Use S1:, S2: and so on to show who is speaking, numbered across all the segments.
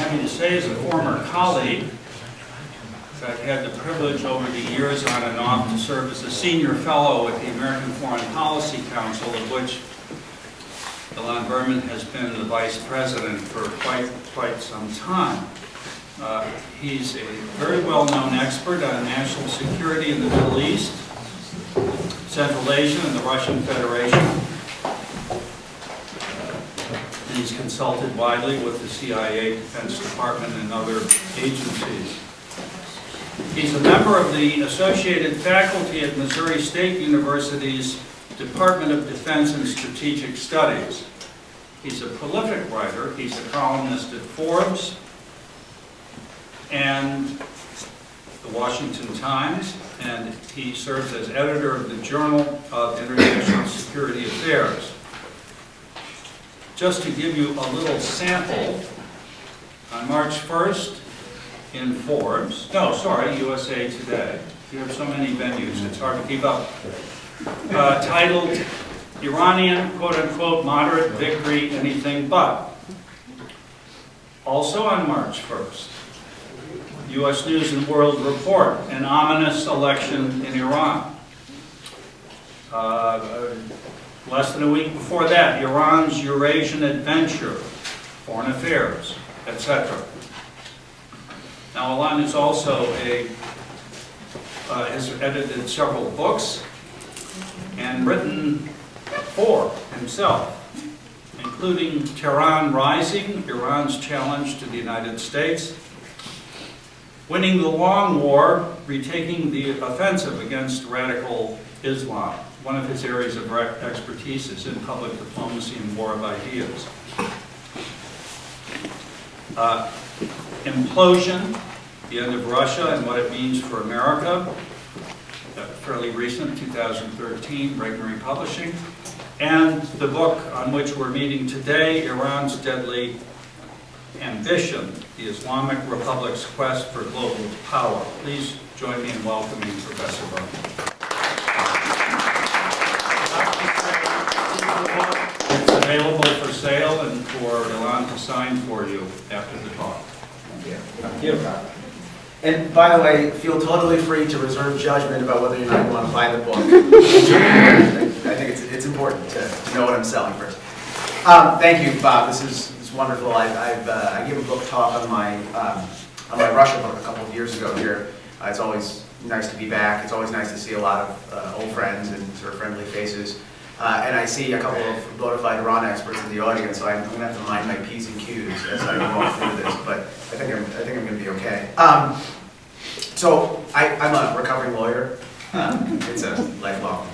S1: happy to say, is a former colleague. I've had the privilege over the years on and off to serve as a senior fellow at the American Foreign Policy Council, of which Ilan Berman has been the vice president for quite some time. He's a very well-known expert on national security in the Middle East, Central Asia, and the Russian Federation. And he's consulted widely with the CIA, Defense Department, and other agencies. He's a member of the Associated Faculty at Missouri State University's Department of Defense and Strategic Studies. He's a prolific writer. He's a columnist at Forbes and the Washington Times, and he serves as editor of the Journal of International Security Affairs. Just to give you a little sample, on March 1st, in Forbes, USA Today. You have so many venues, it's hard to keep up. Titled, Iranian, quote-unquote, moderate victory, anything but. Also on March 1st, U.S. News and World Report, an ominous election in Iran. Less than a week before that, Iran's Eurasian adventure, foreign affairs, etc. Now, Ilan is also has edited several books and written 4 himself, including Tehran Rising, Iran's Challenge to the United States, Winning the Long War, Retaking the Offensive Against Radical Islam. One of his areas of expertise is in public diplomacy and war of ideas. Implosion, the End of Russia and What It Means for America, fairly recent, 2013, Regnery Publishing, and the book on which we're meeting today, Iran's Deadly Ambition, the Islamic Republic's Quest for Global Power. Please join me in welcoming Professor Berman. It's available for sale and for Ilan to sign for you after the talk.
S2: Thank you. And by the way, feel totally free to reserve judgment about whether or not you want to buy the book. I think it's important to know what I'm selling first. Thank you, Bob. This is wonderful. I gave a book talk on my Russia book a couple of years ago here. It's always nice to be back. It's always nice to see a lot of old friends and sort of friendly faces. And I see a couple of bona fide Iran experts in the audience, so I'm going to have to mind my P's and Q's as I walk through this, but I think I'm going to be okay. So I'm a recovering lawyer. It's a lifelong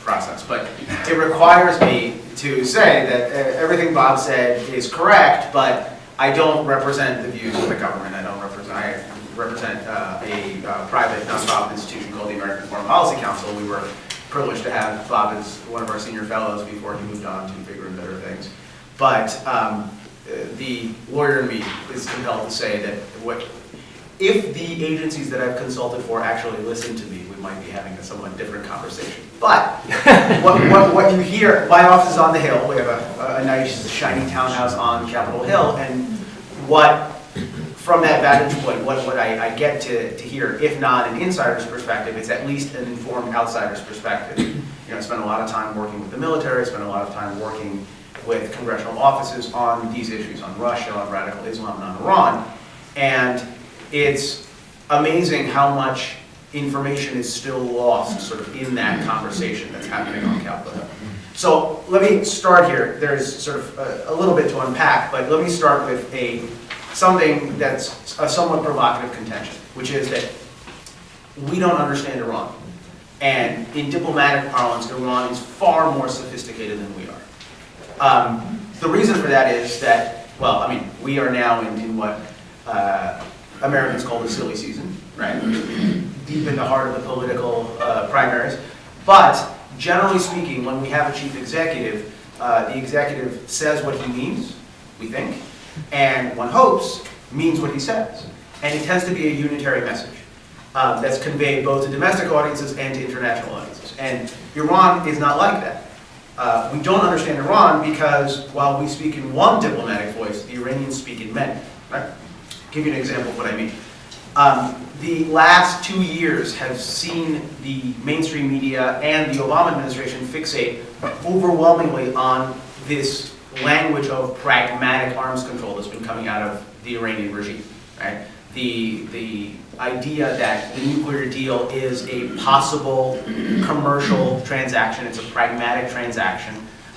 S2: process, but it requires me to say that everything Bob said is correct, but I don't represent the views of the government. I represent a private nonprofit institution called the American Foreign Policy Council. We were privileged to have Bob as one of our senior fellows before he moved on to bigger and better things. But the lawyer in me is compelled to say that if the agencies that I've consulted for actually listen to me, we might be having a somewhat different conversation. But what you hear, my office is on the Hill. We have a nice shiny townhouse on Capitol Hill, and from that vantage point, what I get to hear, if not an insider's perspective, it's at least an informed outsider's perspective. You know, I spent a lot of time working with the military, I spent a lot of time working with congressional offices on these issues, on Russia, on radical Islam, and on Iran. And it's amazing how much information is still lost sort of in that conversation that's happening on Capitol Hill. So let me start here. There's sort of a little bit to unpack, but let me start with something that's a somewhat provocative contention, which is that we don't understand Iran. And in diplomatic parlance, Iran is far more sophisticated than we are. The reason for that is that, well, I mean, we are now in what Americans call the silly season, right? Deep in the heart of the political primaries. But generally speaking, when we have a chief executive, the executive says what he means, we think, and one hopes means what he says. And it tends to be a unitary message that's conveyed both to domestic audiences and to international audiences. And Iran is not like that. We don't understand Iran because while we speak in one diplomatic voice, the Iranians speak in many. Right? give you an example of what I mean. The last 2 years have seen the mainstream media and the Obama administration fixate overwhelmingly on this language of pragmatic arms control that's been coming out of the Iranian regime, right? The idea that the nuclear deal is a possible commercial transaction, it's a pragmatic transaction.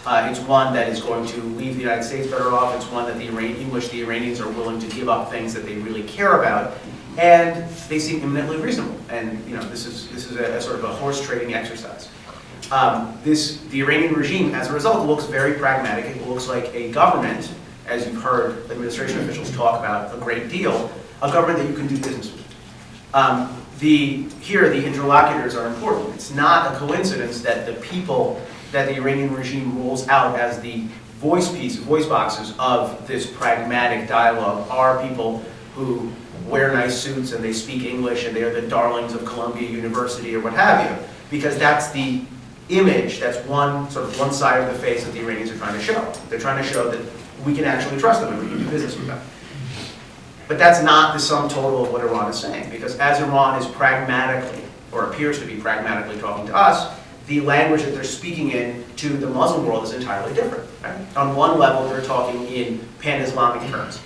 S2: It's one that is going to leave the United States better off. It's one that in which the Iranians are willing to give up things that they really care about, and they seem eminently reasonable. And this is a sort of a horse trading exercise. The Iranian regime, as a result, looks very pragmatic. It looks like a government, as you've heard administration officials talk about a great deal, a government that you can do business with. Here, the interlocutors are important. It's not a coincidence that the people that the Iranian regime rolls out as the voice boxes of this pragmatic dialogue are people who wear nice suits and they speak English and they're the darlings of Columbia University or what have you, because that's the image, that's one side of the face that the Iranians are trying to show. They're trying to show that we can actually trust them and we can do business with them. But that's not the sum total of what Iran is saying, because as Iran is pragmatically, or appears to be pragmatically talking to us, the language that they're speaking in to the Muslim world is entirely different. Right? On one level, they're talking in pan-Islamic terms.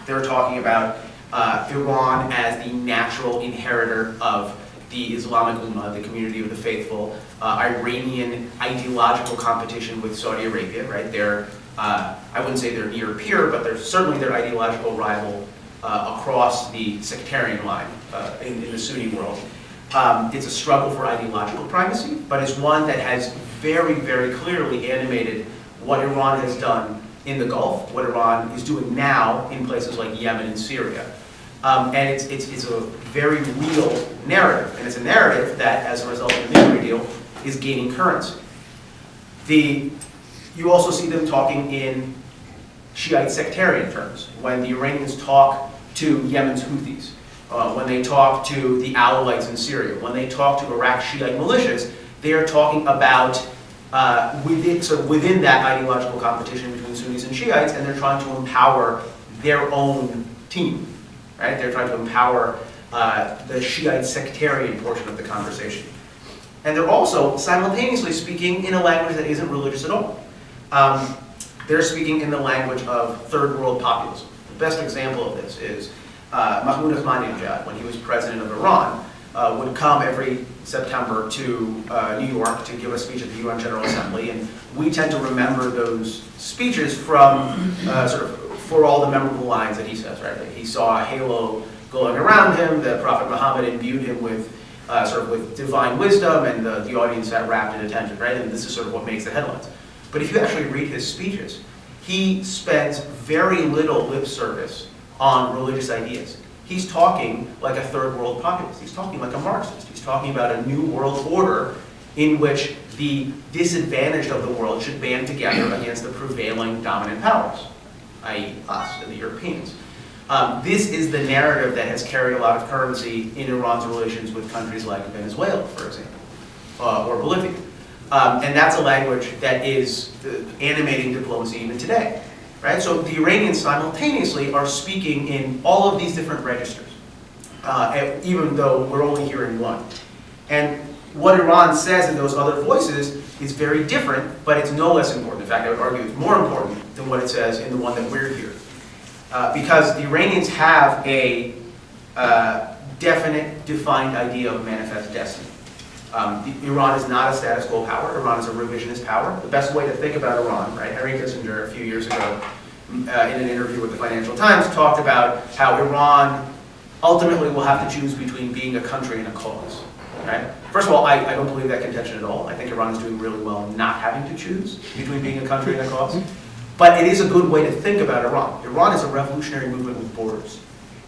S2: They're talking about Iran as the natural inheritor of the Islamic Ummah, the community of the faithful, Iranian ideological competition with Saudi Arabia, right? They're, I wouldn't say they're near peer, but they're certainly their ideological rival across the sectarian line in the Sunni world. It's a struggle for ideological primacy, but it's one that has very, very clearly animated what Iran has done in the Gulf, what Iran is doing now in places like Yemen and Syria. And it's a very real narrative, and it's a narrative that, as a result of the nuclear deal, is gaining currency. You also see them talking in Shiite sectarian terms. When the Iranians talk to Yemen's Houthis, when they talk to the Alawites in Syria, when they talk to Iraq's Shiite militias, they are talking about within that ideological competition between Sunnis and Shiites, and they're trying to empower their own team. Right? They're trying to empower the Shiite sectarian portion of the conversation. And they're also simultaneously speaking in a language that isn't religious at all. They're speaking in the language of third world populism. The best example of this is Mahmoud Ahmadinejad, when he was president of Iran, would come every September to New York to give a speech at the UN General Assembly, and we tend to remember those speeches from for all the memorable lines that he says, right? Like he saw a halo glowing around him, the Prophet Muhammad imbued him with with divine wisdom, and the audience sat rapt in attention, right? And this is sort of what makes the headlines. But if you actually read his speeches, he spends very little lip service on religious ideas. He's talking like a third world populist. He's talking like a Marxist. He's talking about a new world order in which the disadvantaged of the world should band together against the prevailing dominant powers, i.e. us, the Europeans. This is the narrative that has carried a lot of currency in Iran's relations with countries like Venezuela, for example, or Bolivia. And that's a language that is animating diplomacy even today. Right? So the Iranians simultaneously are speaking in all of these different registers, even though we're only hearing one. And what Iran says in those other voices is very different, but it's no less important. In fact, I would argue it's more important than what it says in the one that we're hearing. Because the Iranians have a definite, defined idea of manifest destiny. Iran is not a status quo power. Iran is a revisionist power. The best way to think about Iran, right? Henry Kissinger, a few years ago, in an interview with the Financial Times, talked about how Iran ultimately will have to choose between being a country and a cause. Right? First of all, I don't believe that contention at all. I think Iran is doing really well not having to choose between being a country and a cause. But it is a good way to think about Iran. Iran is a revolutionary movement with borders.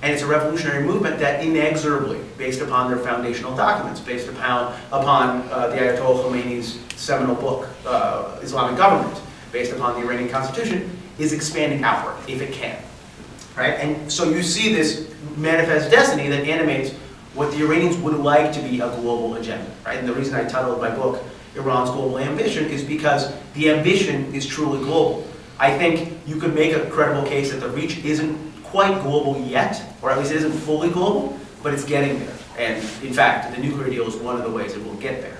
S2: And it's a revolutionary movement that inexorably, based upon their foundational documents, based upon the Ayatollah Khomeini's seminal book, Islamic Government, based upon the Iranian Constitution, is expanding outward, if it can. Right? And so you see this manifest destiny that animates what the Iranians would like to be a global agenda. Right? And the reason I titled my book Iran's Global Ambition is because the ambition is truly global. I think you could make a credible case that the reach isn't quite global yet, or at least it isn't fully global, but it's getting there. And in fact, the nuclear deal is one of the ways it will get there.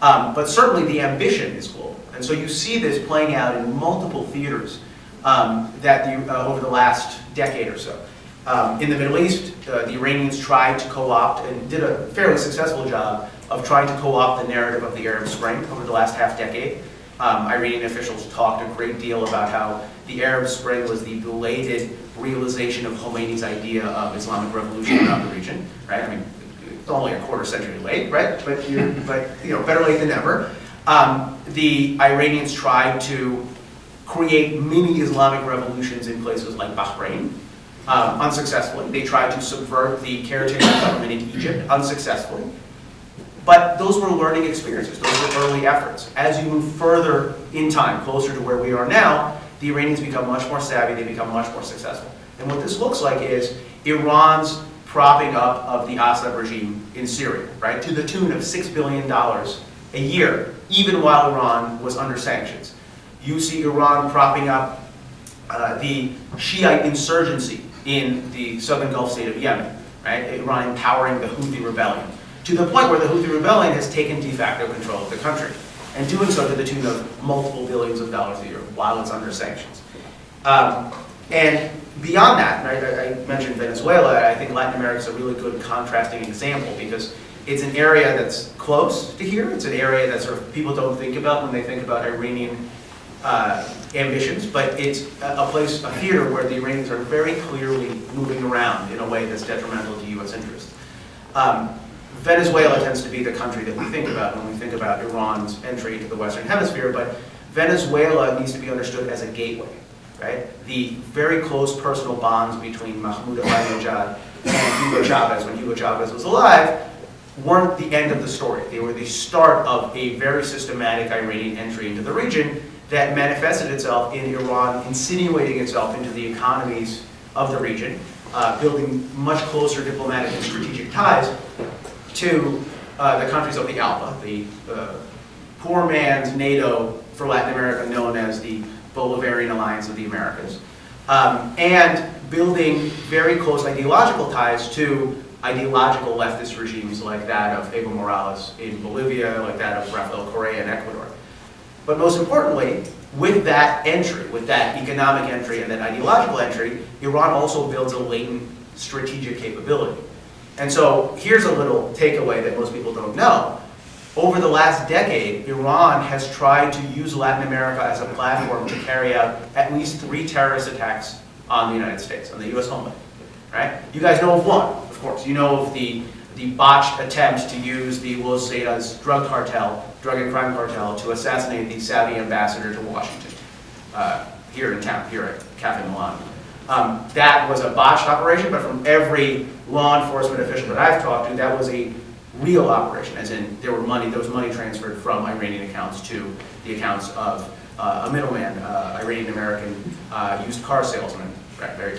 S2: But certainly the ambition is global. And so you see this playing out in multiple theaters over the last decade or so. In the Middle East, the Iranians tried to co-opt and did a fairly successful job of trying to co-opt the narrative of the Arab Spring over the last half decade. Iranian officials talked a great deal about how the Arab Spring was the belated realization of Khomeini's idea of Islamic revolution around the region, right? I mean, it's only a quarter century late, right? But you know, better late than never. The Iranians tried to create mini Islamic revolutions in places like Bahrain, unsuccessfully. They tried to subvert the caretaker government in Egypt, unsuccessfully. But those were learning experiences, those were early efforts. As you move further in time, closer to where we are now, the Iranians become much more savvy, they become much more successful. And what this looks like is Iran's propping up of the Assad regime in Syria, right, to the tune of $6 billion a year, even while Iran was under sanctions. You see Iran propping up the Shiite insurgency in the southern Gulf state of Yemen, right? Iran empowering the Houthi rebellion, to the point where the Houthi rebellion has taken de facto control of the country, and doing so to the tune of multiple billions of dollars a year while it's under sanctions. And beyond that, I mentioned Venezuela. I think Latin America is a really good contrasting example because it's an area that's close to here. It's an area that sort of people don't think about when they think about Iranian ambitions, but it's a place, a theater where the Iranians are very clearly moving around in a way that's detrimental to U.S. interests. Venezuela tends to be the country that we think about when we think about Iran's entry into the Western Hemisphere, but Venezuela needs to be understood as a gateway, right? The very close personal bonds between Mahmoud Ahmadinejad and Hugo Chavez, when Hugo Chavez was alive, weren't the end of the story. They were the start of a very systematic Iranian entry into the region that manifested itself in Iran insinuating itself into the economies of the region, building much closer diplomatic and strategic ties to the countries of the ALPA, the poor man's NATO for Latin America, known as the Bolivarian Alliance of the Americas, and building very close ideological ties to ideological leftist regimes like that of Evo Morales in Bolivia, like that of Rafael Correa in Ecuador. But most importantly, with that entry, with that economic entry and that ideological entry, Iran also builds a latent strategic capability. And so here's a little takeaway that most people don't know. Over the last decade, Iran has tried to use Latin America as a platform to carry out at least 3 terrorist attacks on the United States, on the US homeland, right? You guys know of one, of course. You know of the botched attempt to use the Los Zetas drug and crime cartel, to assassinate the Saudi ambassador to Washington, here in town, here at Cafe Milan. That was a botched operation, but from every law enforcement official that I've talked to, that was a real operation, as in there was money transferred from Iranian accounts to the accounts of a middleman, Iranian-American used car salesman, right, very,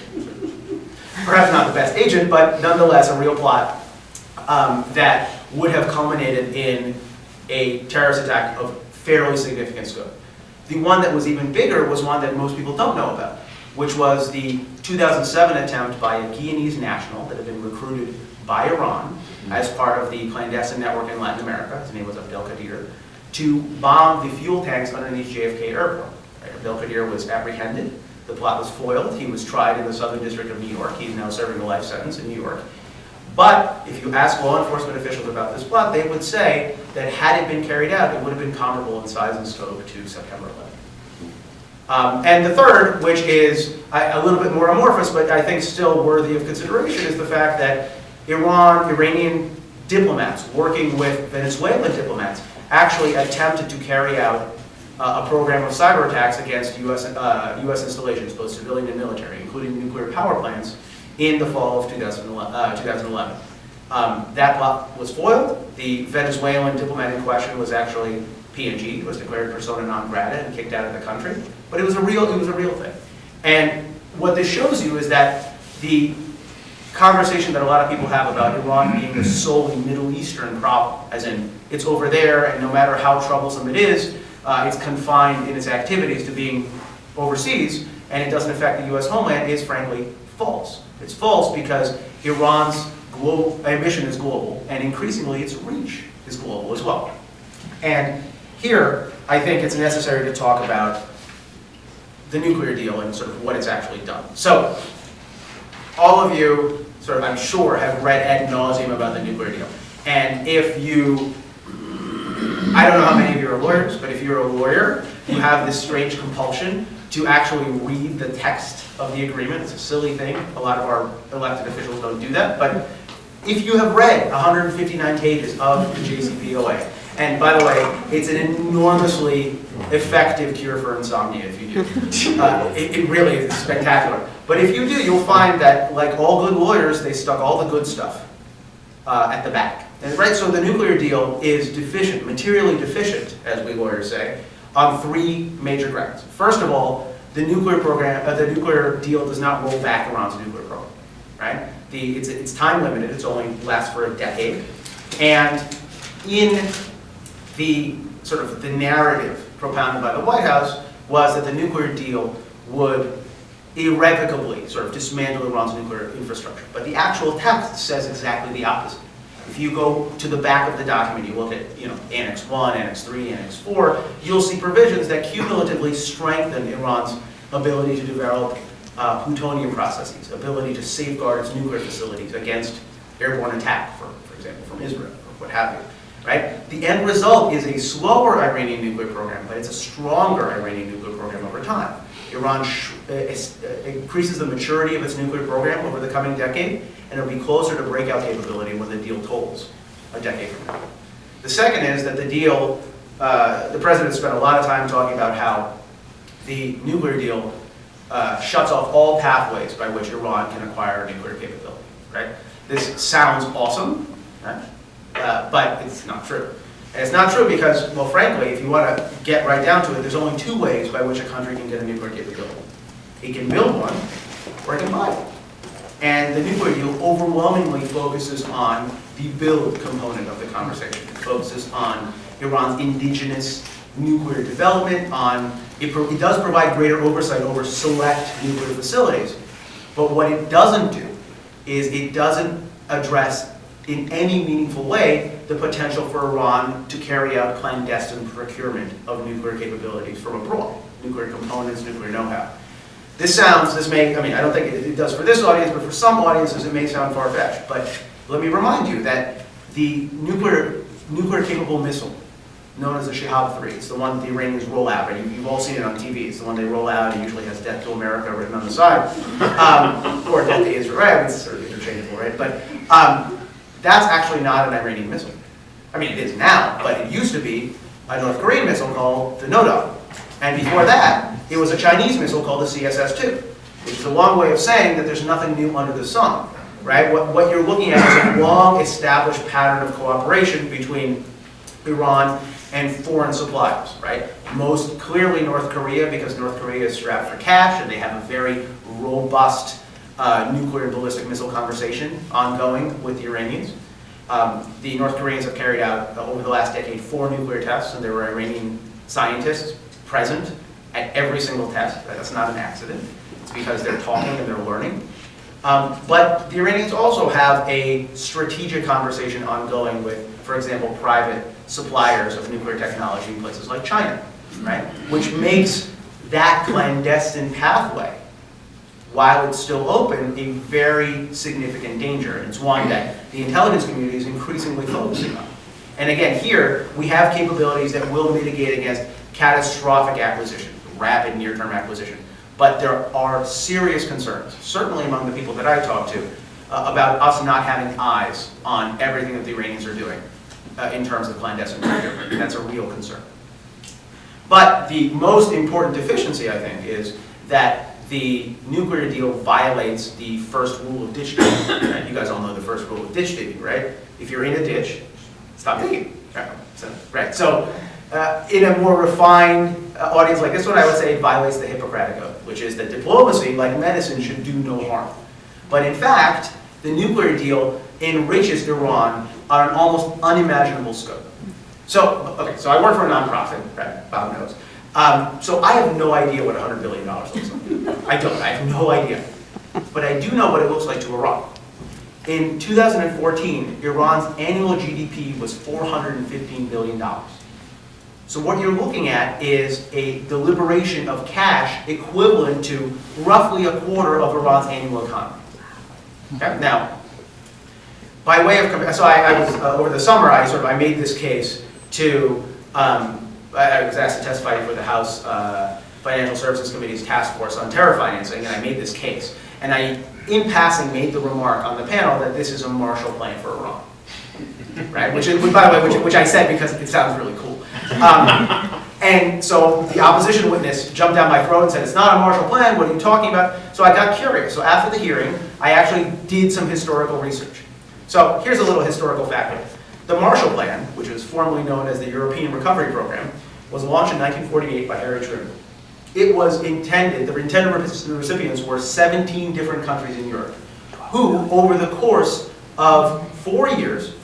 S2: perhaps not the best agent, but nonetheless a real plot that would have culminated in a terrorist attack of fairly significant scope. The one that was even bigger was one that most people don't know about, which was the 2007 attempt by a Guyanese national that had been recruited by Iran as part of the clandestine network in Latin America. His name was Abdelkadir, to bomb the fuel tanks underneath JFK Airport. Abdelkadir was apprehended. The plot was foiled. He was tried in the Southern District of New York. He's now serving a life sentence in New York. But if you ask law enforcement officials about this plot, they would say that had it been carried out, it would have been comparable in size and scope to September 11th. And the third, which is a little bit more amorphous, but I think still worthy of consideration, is the fact that Iranian diplomats working with Venezuelan diplomats actually attempted to carry out a program of cyber attacks against US installations, both civilian and military, including nuclear power plants, in the fall of 2011. That plot was foiled. The Venezuelan diplomat in question was actually PNG, was declared persona non grata and kicked out of the country. But it was a real thing. And what this shows you is that the conversation that a lot of people have about Iran being a solely Middle Eastern problem, as in it's over there and no matter how troublesome it is, it's confined in its activities to being overseas and it doesn't affect the US homeland, is frankly false. It's false because Iran's ambition is global, and increasingly its reach is global as well. And here, I think it's necessary to talk about the nuclear deal and sort of what it's actually done. So, all of you, sort of, I'm sure, have read ad nauseum about the nuclear deal. And if you, I don't know how many of you are lawyers, but if you're a lawyer, you have this strange compulsion to actually read the text of the agreement. It's a silly thing. A lot of our elected officials don't do that. But if you have read 159 pages of the JCPOA, and by the way, it's an enormously effective cure for insomnia if you do. It really is spectacular. But if you do, you'll find that, like all good lawyers, they stuck all the good stuff at the back. And, right, so the nuclear deal is deficient, materially deficient, as we lawyers say, on three major grounds. First of all, the nuclear deal does not roll back Iran's nuclear program. Right? It's time limited. It's only lasts for a decade. And in the sort of the narrative propounded by the White House was that the nuclear deal would irrevocably sort of dismantle Iran's nuclear infrastructure. But the actual text says exactly the opposite. If you go to the back of the document, you look at Annex 1, Annex 3, Annex 4, you'll see provisions that cumulatively strengthen Iran's ability to develop plutonium processes, ability to safeguard its nuclear facilities against airborne attack, for example, from Israel, or what have you. Right? The end result is a slower Iranian nuclear program, but it's a stronger Iranian nuclear program over time. Iran increases the maturity of its nuclear program over the coming decade, and it'll be closer to breakout capability when the deal tolls a decade from now. The second is that the deal, the president spent a lot of time talking about how the nuclear deal shuts off all pathways by which Iran can acquire nuclear capability. Right? This sounds awesome, right? But it's not true. And it's not true because, well, frankly, if you want to get right down to it, there's only two ways by which a country can get a nuclear capability. It can build one, or it can buy one. And the nuclear deal overwhelmingly focuses on the build component of the conversation. It focuses on Iran's indigenous nuclear development, it does provide greater oversight over select nuclear facilities. But what it doesn't do is it doesn't address in any meaningful way the potential for Iran to carry out clandestine procurement of nuclear capabilities from abroad, nuclear components, nuclear know-how. I don't think it does for this audience, but for some audiences it may sound far-fetched. But let me remind you that the nuclear-capable missile, known as the Shahab-3, it's the one that the Iranians roll out, right? You've all seen it on TV. It's the one they roll out. It usually has "Death to America" written on the side, or "Death to Israel." Right? It's sort of interchangeable, right? But that's actually not an Iranian missile. I mean, it is now, but it used to be a North Korean missile called the Nodon. And before that, it was a Chinese missile called the CSS-2, which is a long way of saying that there's nothing new under the sun, right? What you're looking at is a long-established pattern of cooperation between Iran and foreign suppliers, right? Most clearly North Korea, because North Korea is strapped for cash, and they have a very robust nuclear ballistic missile conversation ongoing with the Iranians. The North Koreans have carried out, over the last decade, 4 nuclear tests, and there were Iranian scientists present at every single test. That's not an accident. It's because they're talking and they're learning. But the Iranians also have a strategic conversation ongoing with, for example, private suppliers of nuclear technology in places like China, right? Which makes that clandestine pathway, while it's still open, a very significant danger. And it's one that the intelligence community is increasingly focusing on. And again, here, we have capabilities that will mitigate against catastrophic acquisition, rapid near-term acquisition. But there are serious concerns, certainly among the people that I talk to, about us not having eyes on everything that the Iranians are doing in terms of clandestine procurement. That's a real concern. But the most important deficiency, I think, is that the nuclear deal violates the first rule of ditch digging. You guys all know the first rule of ditch digging, right? If you're in a ditch, stop digging. Right. So in a more refined audience like this one, I would say it violates the Hippocratic Oath, which is that diplomacy, like medicine, should do no harm. But in fact, the nuclear deal enriches Iran on an almost unimaginable scope. So I work for a nonprofit, right? Bob knows. So I have no idea what $100 billion looks like. I have no idea. but I do know what it looks like to Iran. In 2014, Iran's annual GDP was $415 billion. So what you're looking at is a deliberation of cash equivalent to roughly a quarter of Iran's annual economy. Okay? Now, by way of, so I was, over the summer, I made this case to, I was asked to testify for the House Financial Services Committee's task force on terror financing, and I made this case. And I, in passing, made the remark on the panel that this is a Marshall Plan for Iran. Right? Which, by the way, which I said because it sounds really cool. And so the opposition witness jumped down my throat and said, it's not a Marshall Plan, what are you talking about? So I got curious. So after the hearing, I actually did some historical research. So here's a little historical factor. The Marshall Plan, which was formerly known as the European Recovery Program, was launched in 1948 by Harry Truman. It was intended, the intended recipients were 17 different countries in Europe, who, over the course of 4 years,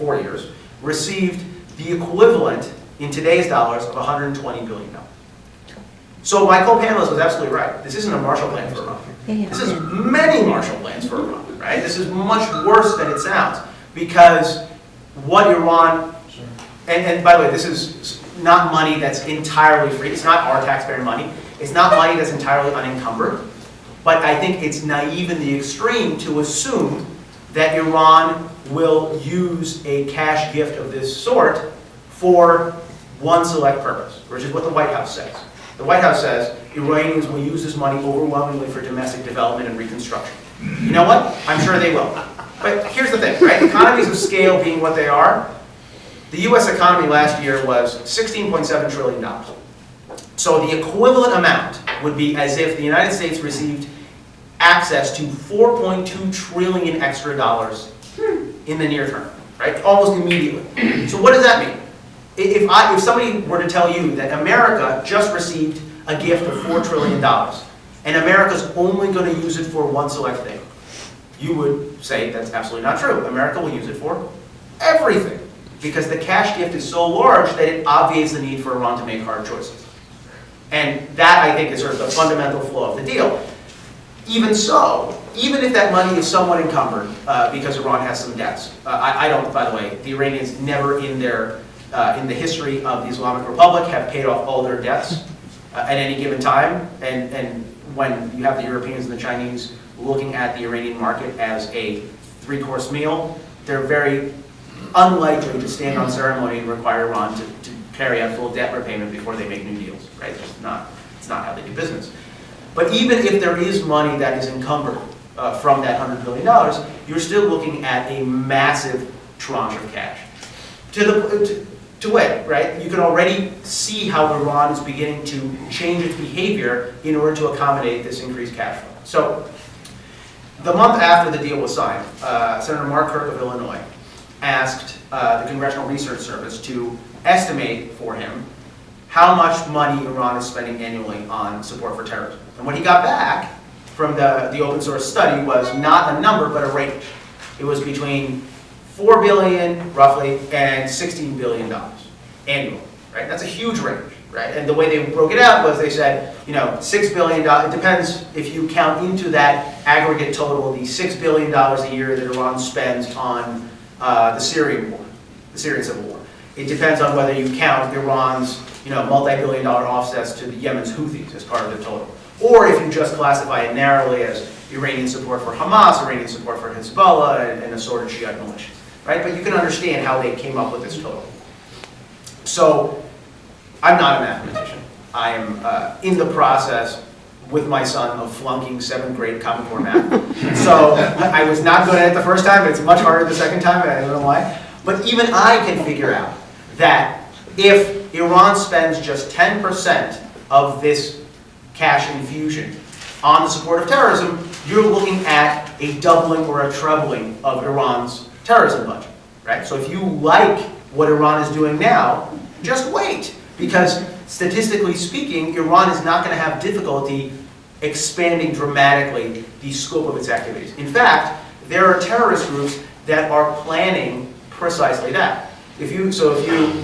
S2: received the equivalent in today's dollars of $120 billion. So my co-panelist was absolutely right. This isn't a Marshall Plan for Iran. This is many Marshall Plans for Iran, right? This is much worse than it sounds, because what Iran, and by the way, this is not money that's entirely free. It's not our taxpayer money. It's not money that's entirely unencumbered. But I think it's naive in the extreme to assume that Iran will use a cash gift of this sort for one select purpose, which is what the White House says. The White House says Iranians will use this money overwhelmingly for domestic development and reconstruction. You know what? I'm sure they will. But here's the thing, right? Economies of scale being what they are, the US economy last year was $16.7 trillion. So the equivalent amount would be as if the United States received access to 4.2 trillion extra dollars in the near term, right? Almost immediately. So what does that mean? If somebody were to tell you that America just received a gift of $4 trillion, and America's only going to use it for one select thing, you would say that's absolutely not true. America will use it for everything, because the cash gift is so large that it obviates the need for Iran to make hard choices. And that, I think, is sort of the fundamental flaw of the deal. Even so, even if that money is somewhat encumbered, because Iran has some debts, I don't, by the way, the Iranians never in the history of the Islamic Republic have paid off all their debts at any given time. And when you have the Europeans and the Chinese looking at the Iranian market as a three-course meal, they're very unlikely to stand on ceremony and require Iran to carry out full debt repayment before they make new deals, right? It's not how they do business. But even if there is money that is encumbered from that $100 billion, you're still looking at a massive tranche of cash. To wait, right? You can already see how Iran is beginning to change its behavior in order to accommodate this increased cash flow. So, the month after the deal was signed, Senator Mark Kirk of Illinois asked the Congressional Research Service to estimate for him how much money Iran is spending annually on support for terrorism. And what he got back from the open source study was not a number, but a range. It was between $4 billion, roughly, and $16 billion annually, right? That's a huge range, right? And the way they broke it out was they said, you know, $6 billion, it depends if you count into that aggregate total the $6 billion a year that Iran spends on the Syrian war, the Syrian civil war. It depends on whether you count Iran's, you know, multi-billion-dollar offsets to the Yemen's Houthis as part of the total. Or if you just classify it narrowly as Iranian support for Hamas, Iranian support for Hezbollah, and assorted Shiite militias, right? But you can understand how they came up with this total. So, I'm not a mathematician. I am in the process with my son of flunking 7th grade Common Core math. So, I was not good at it the first time, but it's much harder the second time, and I don't know why. But even I can figure out that if Iran spends just 10% of this cash infusion on the support of terrorism, you're looking at a doubling or a trebling of Iran's terrorism budget, right? So if you like what Iran is doing now, just wait, because statistically speaking, Iran is not going to have difficulty expanding dramatically the scope of its activities. In fact, there are terrorist groups that are planning precisely that. If you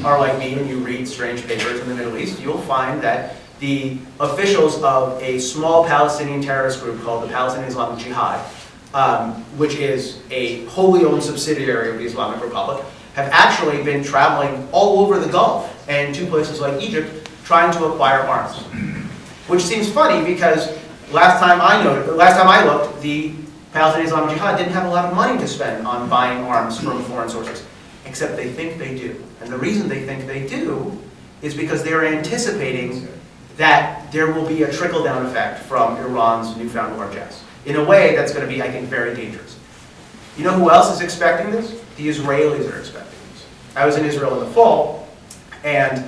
S2: are like me and you read strange papers in the Middle East, you'll find that the officials of a small Palestinian terrorist group called the Palestinian Islamic Jihad which is a wholly owned subsidiary of the Islamic Republic, have actually been traveling all over the Gulf and to places like Egypt trying to acquire arms. Which seems funny because last time I looked, the Palestinian Islamic Jihad didn't have a lot of money to spend on buying arms from foreign sources, except they think they do. And the reason they think they do is because they're anticipating that there will be a trickle-down effect from Iran's newfound largesse in a way that's going to be, I think, very dangerous. You know who else is expecting this? The Israelis are expecting this. I was in Israel in the fall, and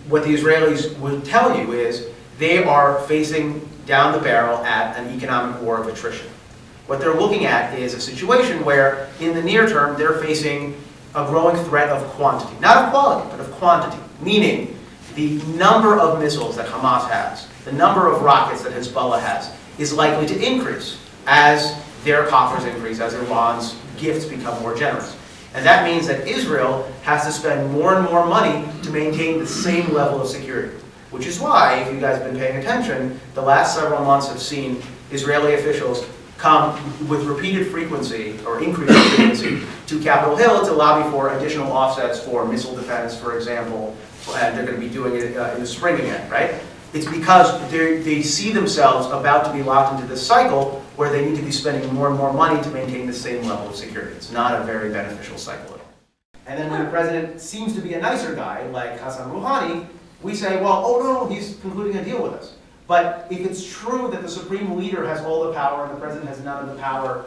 S2: what the Israelis would tell you is they are facing down the barrel at an economic war of attrition. What they're looking at is a situation where, in the near term, they're facing a growing threat of quantity. Not of quality, but of quantity. Meaning, the number of missiles that Hamas has, the number of rockets that Hezbollah has, is likely to increase as their coffers increase, as Iran's gifts become more generous. And that means that Israel has to spend more and more money to maintain the same level of security. Which is why, if you guys have been paying attention, the last several months have seen Israeli officials come with repeated frequency, or increased frequency, to Capitol Hill to lobby for additional offsets for missile defense, for example, and they're going to be doing it in the spring again, right? It's because they see themselves about to be locked into this cycle where they need to be spending more and more money to maintain the same level of security. It's not a very beneficial cycle at all. And then when the president seems to be a nicer guy, like Hassan Rouhani, we say, well, oh no, he's concluding a deal with us. But if it's true that the supreme leader has all the power and the president has none of the power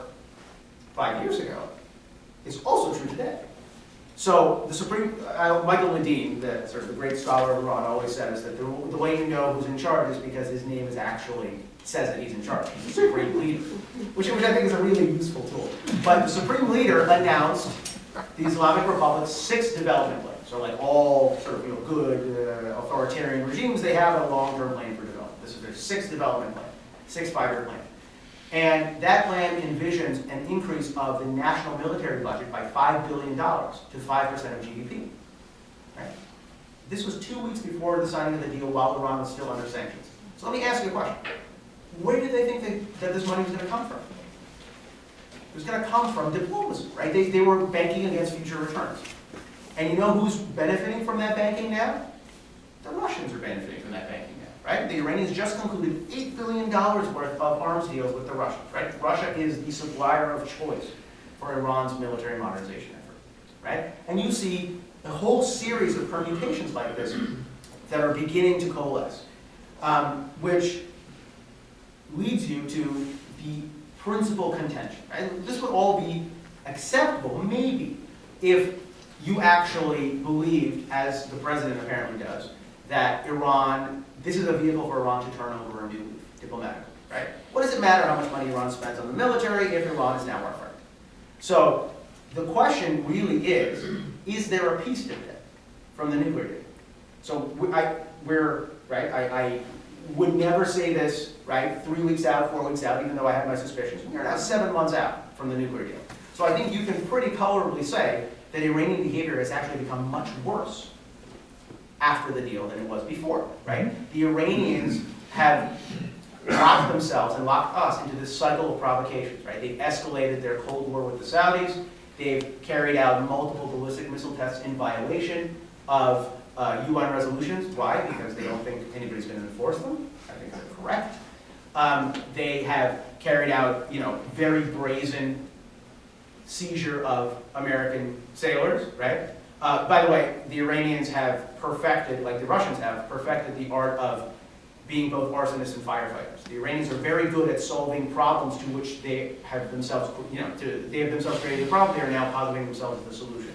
S2: 5 years ago, it's also true today. So the Michael Ledeen, the great scholar of Iran, always says that the way you know who's in charge is because his name says that he's in charge. He's the supreme leader, which I think is a really useful tool. But the supreme leader announced the Islamic Republic's 6th development plan. So like all sort of good authoritarian regimes, they have a long-term plan for development. This is their 6th development plan, 6th five-year plan. And that plan envisions an increase of the national military budget by $5 billion to 5% of GDP. Right? This was 2 weeks before the signing of the deal while Iran was still under sanctions. So let me ask you a question. Where did they think that this money was going to come from? It was going to come from diplomacy, right? They were banking against future returns. And you know who's benefiting from that banking now? The Russians are benefiting from that banking now, right? The Iranians just concluded $8 billion worth of arms deals with the Russians, right? Russia is the supplier of choice for Iran's military modernization effort, right? And you see a whole series of permutations like this that are beginning to coalesce, which leads you to the principal contention, right? This would all be acceptable, maybe, if you actually believed, as the president apparently does, that this is a vehicle for Iran to turn over a new leaf, diplomatically, right? What does it matter how much money Iran spends on the military if Iran is now our friend? So the question really is there a peace dividend from the nuclear deal? So I would never say this, right, 3 weeks out, 4 weeks out, even though I have my suspicions. We're now 7 months out from the nuclear deal. So I think you can pretty colorably say that Iranian behavior has actually become much worse after the deal than it was before, right? The Iranians have locked themselves and locked us into this cycle of provocations, right? They've escalated their Cold War with the Saudis. They've carried out multiple ballistic missile tests in violation of UN resolutions. Why? Because they don't think anybody's going to enforce them. I think that's correct. They have carried out, very brazen seizure of American sailors, right? By the way, the Iranians have perfected, like the Russians have, perfected the art of being both arsonists and firefighters. The Iranians are very good at solving problems to which they have themselves, they have themselves created a problem. They are now positing themselves as the solution.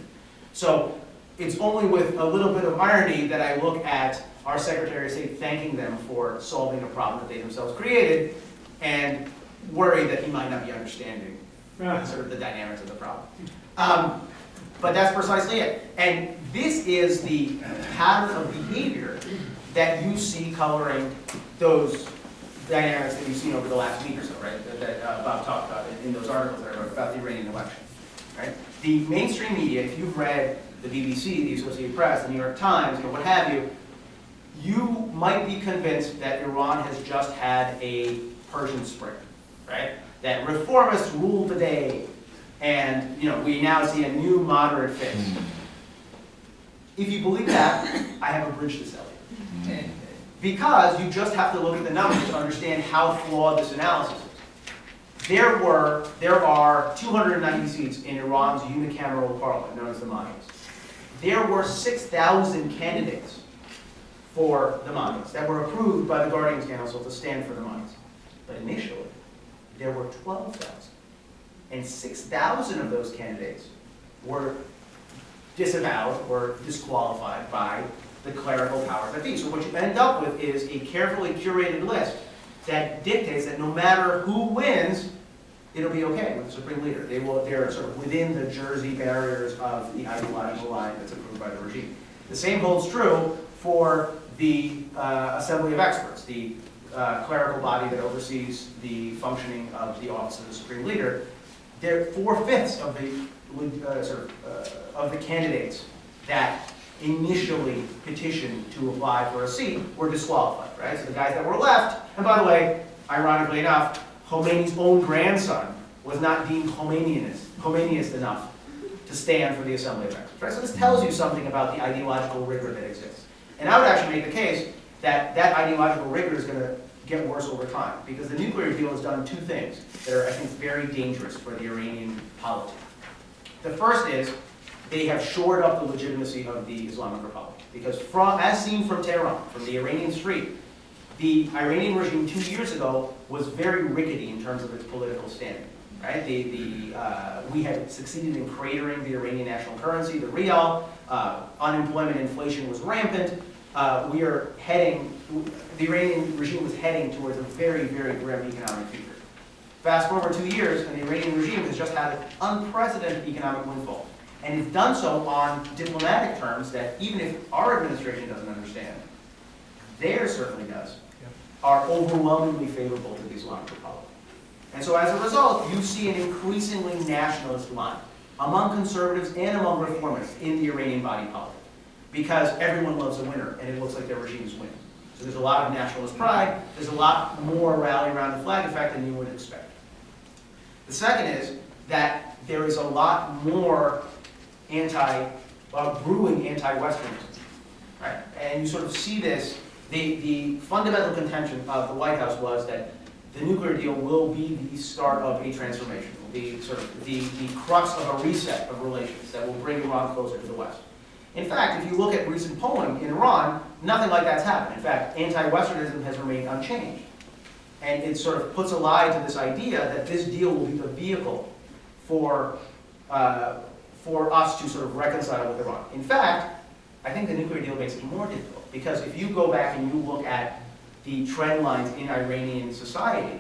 S2: So it's only with a little bit of irony that I look at our Secretary of State thanking them for solving a problem that they themselves created and worry that he might not be understanding sort of the dynamics of the problem. But that's precisely it. And this is the pattern of behavior that you see coloring those dynamics that you've seen over the last week or so, right? That Bob talked about in those articles that I wrote about the Iranian election, right? The mainstream media, if you've read the BBC, the Associated Press, the New York Times, what have you, you might be convinced that Iran has just had a Persian Spring, right? that reformists rule the day, and we now see a new moderate fix. If you believe that, I have a bridge to sell you. Because you just have to look at the numbers to understand how flawed this analysis is. There are 290 seats in Iran's unicameral parliament, known as the Mahdi's. There were 6,000 candidates for the Mahdi's that were approved by the Guardians Council to stand for the Mahdi's. But initially, there were 12,000. And 6,000 of those candidates were disavowed or disqualified by the clerical powers that be. So what you end up with is a carefully curated list that dictates that no matter who wins, it'll be okay with the supreme leader. They're sort of within the Jersey barriers of the ideological line that's approved by the regime. The same holds true for the Assembly of Experts, the clerical body that oversees the functioning of the office of the supreme leader. They're 4/5 of the candidates that initially petitioned to apply for a seat were disqualified, right? So the guys that were left, and by the way, ironically enough, Khomeini's own grandson was not deemed Khomeiniist enough to stand for the Assembly of Experts, right? So this tells you something about the ideological rigor that exists. And I would actually make the case that that ideological rigor is going to get worse over time, because the nuclear deal has done two things that are, I think, very dangerous for the Iranian polity. The first is they have shored up the legitimacy of the Islamic Republic, because as seen from Tehran, from the Iranian Street, the Iranian regime 2 years ago was very rickety in terms of its political standing. Right? We had succeeded in cratering the Iranian national currency, the rial. Unemployment, inflation was rampant. The Iranian regime was heading towards a very, very grim economic future. Fast forward 2 years, and the Iranian regime has just had an unprecedented economic windfall. And it's done so on diplomatic terms that, even if our administration doesn't understand, theirs certainly does, are overwhelmingly favorable to the Islamic Republic. And so as a result, you see an increasingly nationalist line among conservatives and among reformists in the Iranian body politic, because everyone loves a winner, and it looks like their regime's winning. So there's a lot of nationalist pride, there's a lot more rally around the flag effect than you would expect. The second is that there is a lot more brewing anti-Westernism, right? And you sort of see this. The fundamental contention of the White House was that the nuclear deal will be the start of a transformation, will be sort of the crux of a reset of relations that will bring Iran closer to the West. In fact, if you look at recent polling in Iran, nothing like that's happened. In fact, anti-Westernism has remained unchanged. And it sort of puts a lie to this idea that this deal will be the vehicle for us to sort of reconcile with Iran. In fact, I think the nuclear deal makes it more difficult, because if you go back and you look at the trend lines in Iranian society,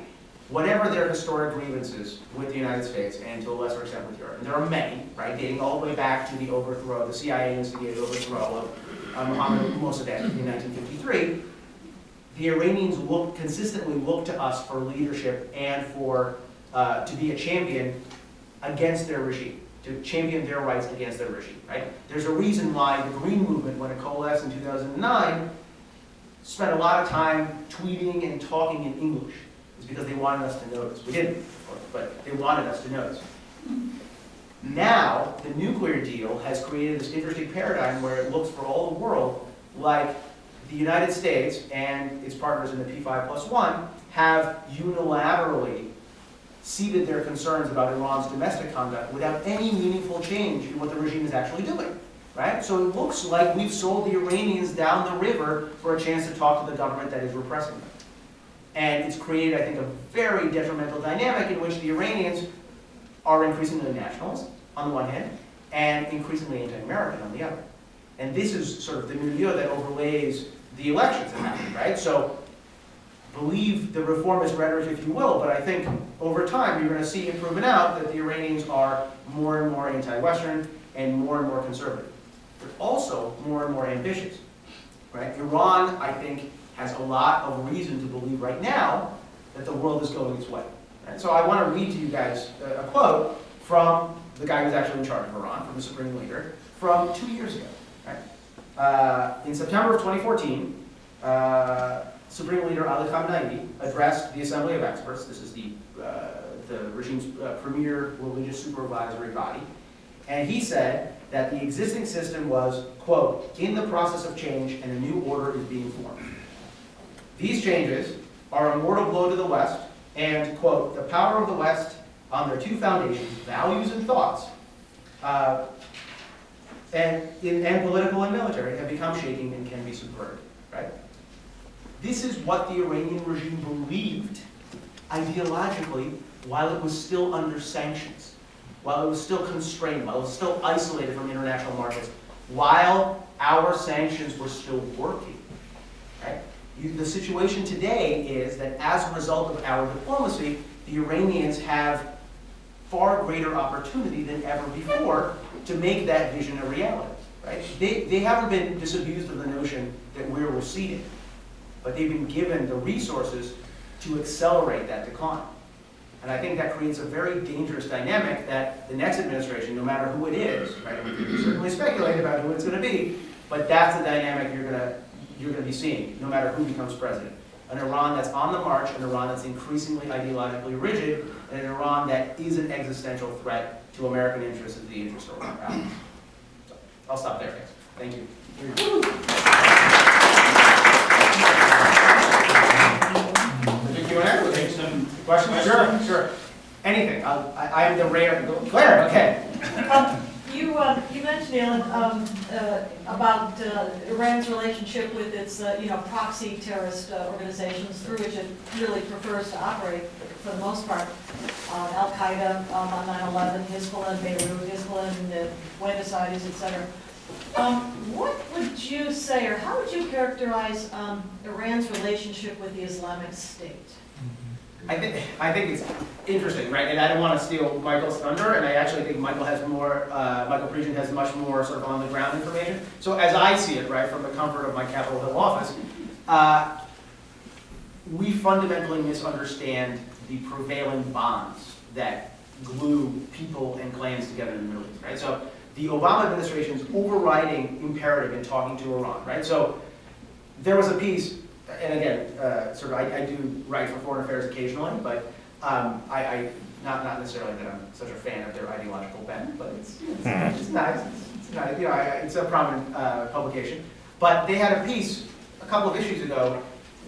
S2: whatever their historic grievances with the United States, and to a lesser extent with Europe, and there are many, right, dating all the way back to the overthrow, the CIA-instigated overthrow of Mohammad Mossadegh in 1953, the Iranians consistently look to us for leadership and to be a champion against their regime, to champion their rights against their regime, right? There's a reason why the Green Movement, when it coalesced in 2009, spent a lot of time tweeting and talking in English. It's because they wanted us to notice. We didn't, of course, but they wanted us to notice. Now, the nuclear deal has created this interesting paradigm where it looks for all the world like the United States and its partners in the P5+1 have unilaterally ceded their concerns about Iran's domestic conduct without any meaningful change in what the regime is actually doing. Right? So it looks like we've sold the Iranians down the river for a chance to talk to the government that is repressing them. And it's created, I think, a very detrimental dynamic in which the Iranians are increasingly nationalist, on the one hand, and increasingly anti-American on the other. And this is sort of the milieu that overlays the elections that happened, right? So believe the reformist rhetoric if you will, but I think over time you're going to see it proven out that the Iranians are more and more anti-Western and more conservative. They're also more and more ambitious, right? Iran, I think, has a lot of reason to believe right now that the world is going its way. Right? So I want to read to you guys a quote from the guy who's actually in charge of Iran, from the supreme leader, from 2 years ago. Right? In September of 2014, Supreme Leader Ali Khamenei addressed the Assembly of Experts. This is the the regime's premier religious supervisory body. And he said that the existing system was, quote, in the process of change and a new order is being formed. These changes are a mortal blow to the West and, quote, the power of the West on their two foundations, values and thoughts, and political and military, have become shaking and can be subverted, right? This is what the Iranian regime believed ideologically while it was still under sanctions, while it was still constrained, while it was still isolated from international markets, while our sanctions were still working, right? The situation today is that as a result of our diplomacy, the Iranians have far greater opportunity than ever before to make that vision a reality, right? They haven't been disabused of the notion that we're receding, but they've been given the resources to accelerate that decline. And I think that creates a very dangerous dynamic that the next administration, no matter who it is, right, we can certainly speculate about who it's going to be, but that's the dynamic you're going to be seeing, no matter who becomes president. An Iran that's on the march, an Iran that's increasingly ideologically rigid, and an Iran that is an existential threat to American interests and the interests of our allies. So, I'll stop there, guys. Thank you. Q&A? We'll take some questions. Sure. Anything. I'm the rare. Claire, okay.
S3: You mentioned, Ilan, about Iran's relationship with its proxy terrorist organizations through which it really prefers to operate for the most part. Al Qaeda on 9/11, Hezbollah in Beirut, Hezbollah in the Buenos Aires, etc. What would you say, or how would you characterize Iran's relationship with the Islamic State?
S2: I think it's interesting, right? And I don't want to steal Michael's thunder, and I actually think Michael has more, Michael Prejean has much more sort of on the ground information. So as I see it, right, from the comfort of my Capitol Hill office, we fundamentally misunderstand the prevailing bonds that glue people and clans together in the Middle East, right? So the Obama administration's overriding imperative in talking to Iran, right? So there was a piece, and again, I do write for Foreign Affairs occasionally, but not necessarily that I'm such a fan of their ideological bent, but it's nice. It's nice. It's a prominent publication. But they had a piece a couple of issues ago,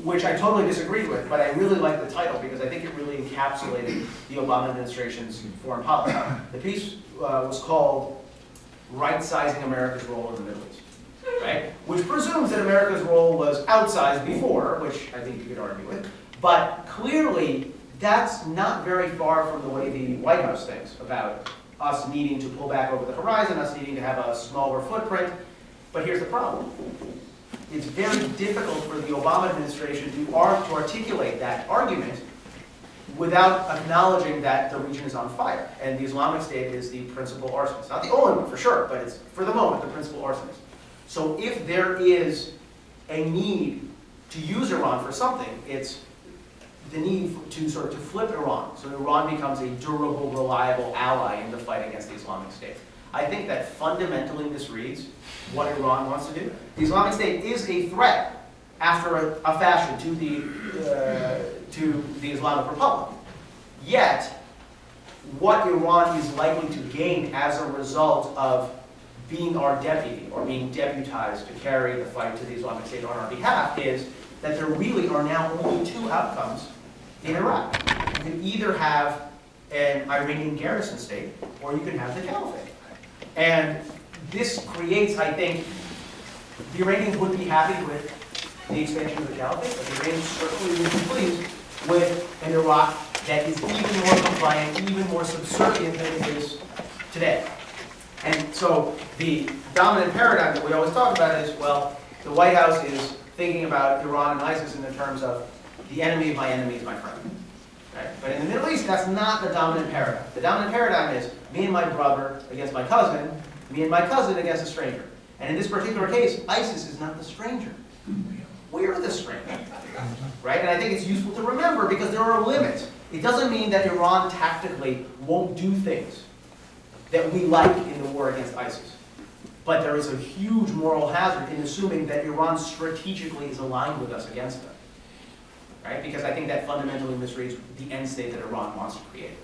S2: which I totally disagreed with, but I really like the title because I think it really encapsulated the Obama administration's foreign policy. The piece was called "Right-Sizing America's Role in the Middle East." Right? Which presumes that America's role was outsized before, which I think you could argue with, but clearly that's not very far from the way the White House thinks about us needing to pull back over the horizon, us needing to have a smaller footprint. But here's the problem. It's very difficult for the Obama administration to articulate that argument without acknowledging that the region is on fire. And the Islamic State is the principal arsonist. Not the only one, for sure, but it's, for the moment, the principal arsonist. So if there is a need to use Iran for something, it's the need to flip Iran, so Iran becomes a durable, reliable ally in the fight against the Islamic State. I think that fundamentally misreads what Iran wants to do. The Islamic State is a threat after a fashion to the Islamic Republic. Yet, what Iran is likely to gain as a result of being our deputy or being deputized to carry the fight to the Islamic State on our behalf is that there really are now only two outcomes in Iraq. You can either have an Iranian garrison state or you can have the caliphate. And this creates, I think, the Iranians would be happy with the expansion of the caliphate, but the Iranians certainly would be pleased with an Iraq that is even more compliant, even more subservient than it is today. And so the dominant paradigm that we always talk about is, well, the White House is thinking about Iran and ISIS in the terms of the enemy of my enemy is my friend. Right? But in the Middle East, that's not the dominant paradigm. The dominant paradigm is me and my brother against my cousin, me and my cousin against a stranger. And in this particular case, ISIS is not the stranger. We're the stranger. Right? And I think it's useful to remember because there are limits. It doesn't mean that Iran tactically won't do things that we like in the war against ISIS. But there is a huge moral hazard in assuming that Iran strategically is aligned with us against them. Right? Because I think that fundamentally misreads the end state that Iran wants to create.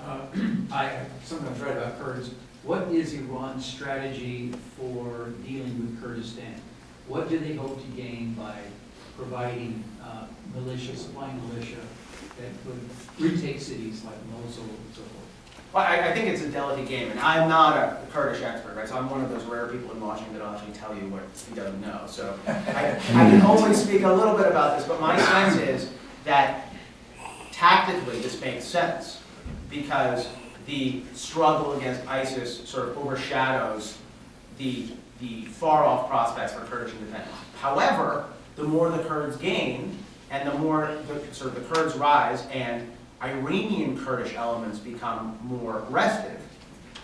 S4: I sometimes write about Kurds. What is Iran's strategy for dealing with Kurdistan? What do they hope to gain by providing militia, supplying militia that would retake cities like Mosul and so forth?
S2: Well, I think it's a delicate game, and I'm not a Kurdish expert, right? So I'm one of those rare people in Washington that'll actually tell you what he doesn't know. So I can only speak a little bit about this, but my sense is that tactically this makes sense because the struggle against ISIS sort of overshadows the far-off prospects for Kurdish independence. However, the more the Kurds gain, and the more the Kurds rise, and Iranian Kurdish elements become more restive,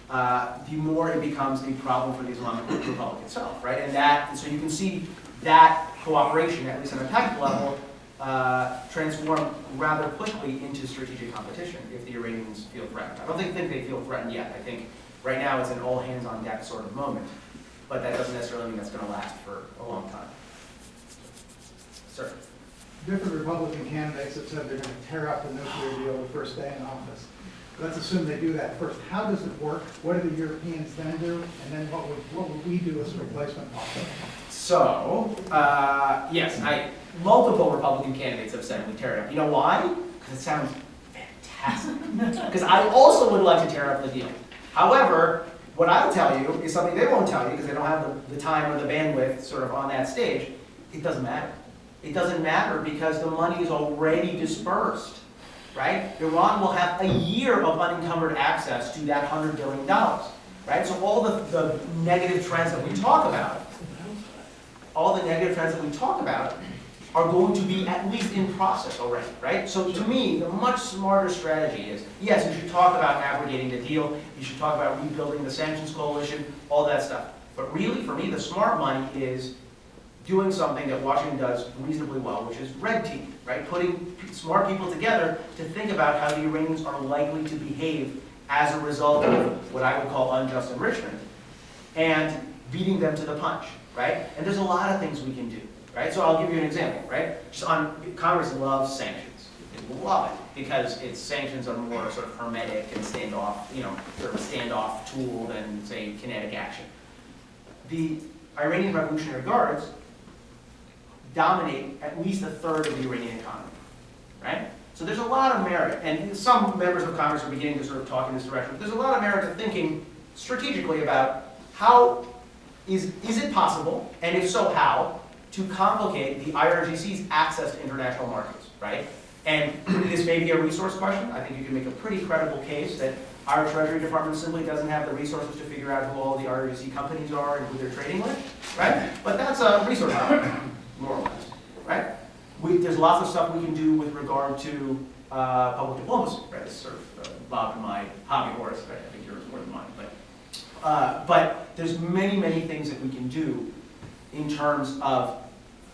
S2: the more it becomes a problem for the Islamic Republic itself, right? And so you can see that cooperation, at least on a tactical level, transform rather quickly into strategic competition if the Iranians feel threatened. I don't think they feel threatened yet. I think right now it's an all hands on deck sort of moment, but that doesn't necessarily mean that's going to last for a long time. Sir.
S5: Different Republican candidates have said they're going to tear up the nuclear deal the first day in office. Let's assume they do that first. How does it work? What do the Europeans then do? And then what would we do as a replacement policy?
S2: So, yes, multiple Republican candidates have said we tear it up. You know why? Because it sounds fantastic. Because I also would like to tear up the deal. However, what I'll tell you is something they won't tell you because they don't have the time or the bandwidth sort of on that stage. It doesn't matter. It doesn't matter because the money is already dispersed, right? Iran will have a year of unencumbered access to that $100 billion, right? So all the negative trends that we talk about, are going to be at least in process already, right? So to me, the much smarter strategy is, yes, you should talk about abrogating the deal, you should talk about rebuilding the sanctions coalition, all that stuff. But really, for me, the smart money is doing something that Washington does reasonably well, which is red team, right? Putting smart people together to think about how the Iranians are likely to behave as a result of what I would call unjust enrichment, and beating them to the punch, right? And there's a lot of things we can do, right? So I'll give you an example, right? Congress loves sanctions. They love it because its sanctions are more sort of hermetic and standoff, sort of a standoff tool than, say, kinetic action. The Iranian Revolutionary Guards dominate at least a third of the Iranian economy, right? So there's a lot of merit, and some members of Congress are beginning to sort of talk in this direction. There's a lot of merit to thinking strategically about how is it possible, and if so, how, to complicate the IRGC's access to international markets, right? And this may be a resource question. I think you can make a pretty credible case that our Treasury Department simply doesn't have the resources to figure out who all the IRGC companies are and who they're trading with, right? But that's a resource problem, more or less, right? There's lots of stuff we can do with regard to public diplomacy, right? It's sort of Bob and my hobby horse, right? I think yours more than mine, but there's many, many things that we can do in terms of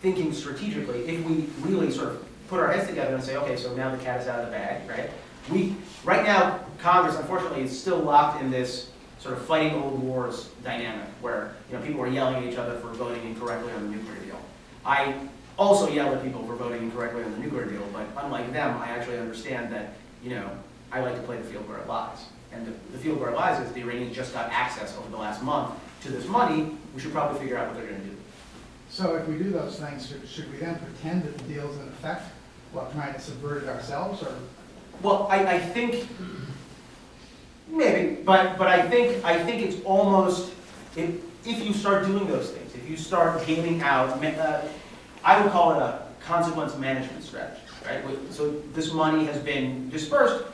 S2: thinking strategically if we really sort of put our heads together and say, okay, so now the cat is out of the bag, right? Right now, Congress, unfortunately, is still locked in this sort of fighting old wars dynamic where people are yelling at each other for voting incorrectly on the nuclear deal. I also yell at people for voting incorrectly on the nuclear deal, but unlike them, I actually understand that, I like to play the field where it lies. And the field where it lies is the Iranians just got access over the last month to this money. We should probably figure out what they're going to do.
S5: So if we do those things, should we then pretend that the deal's in effect while trying to subvert it ourselves, or?
S2: Well, I think maybe, but I think it's almost if you start doing those things, if you start gaming out, I would call it a consequence management strategy, right? So this money has been dispersed.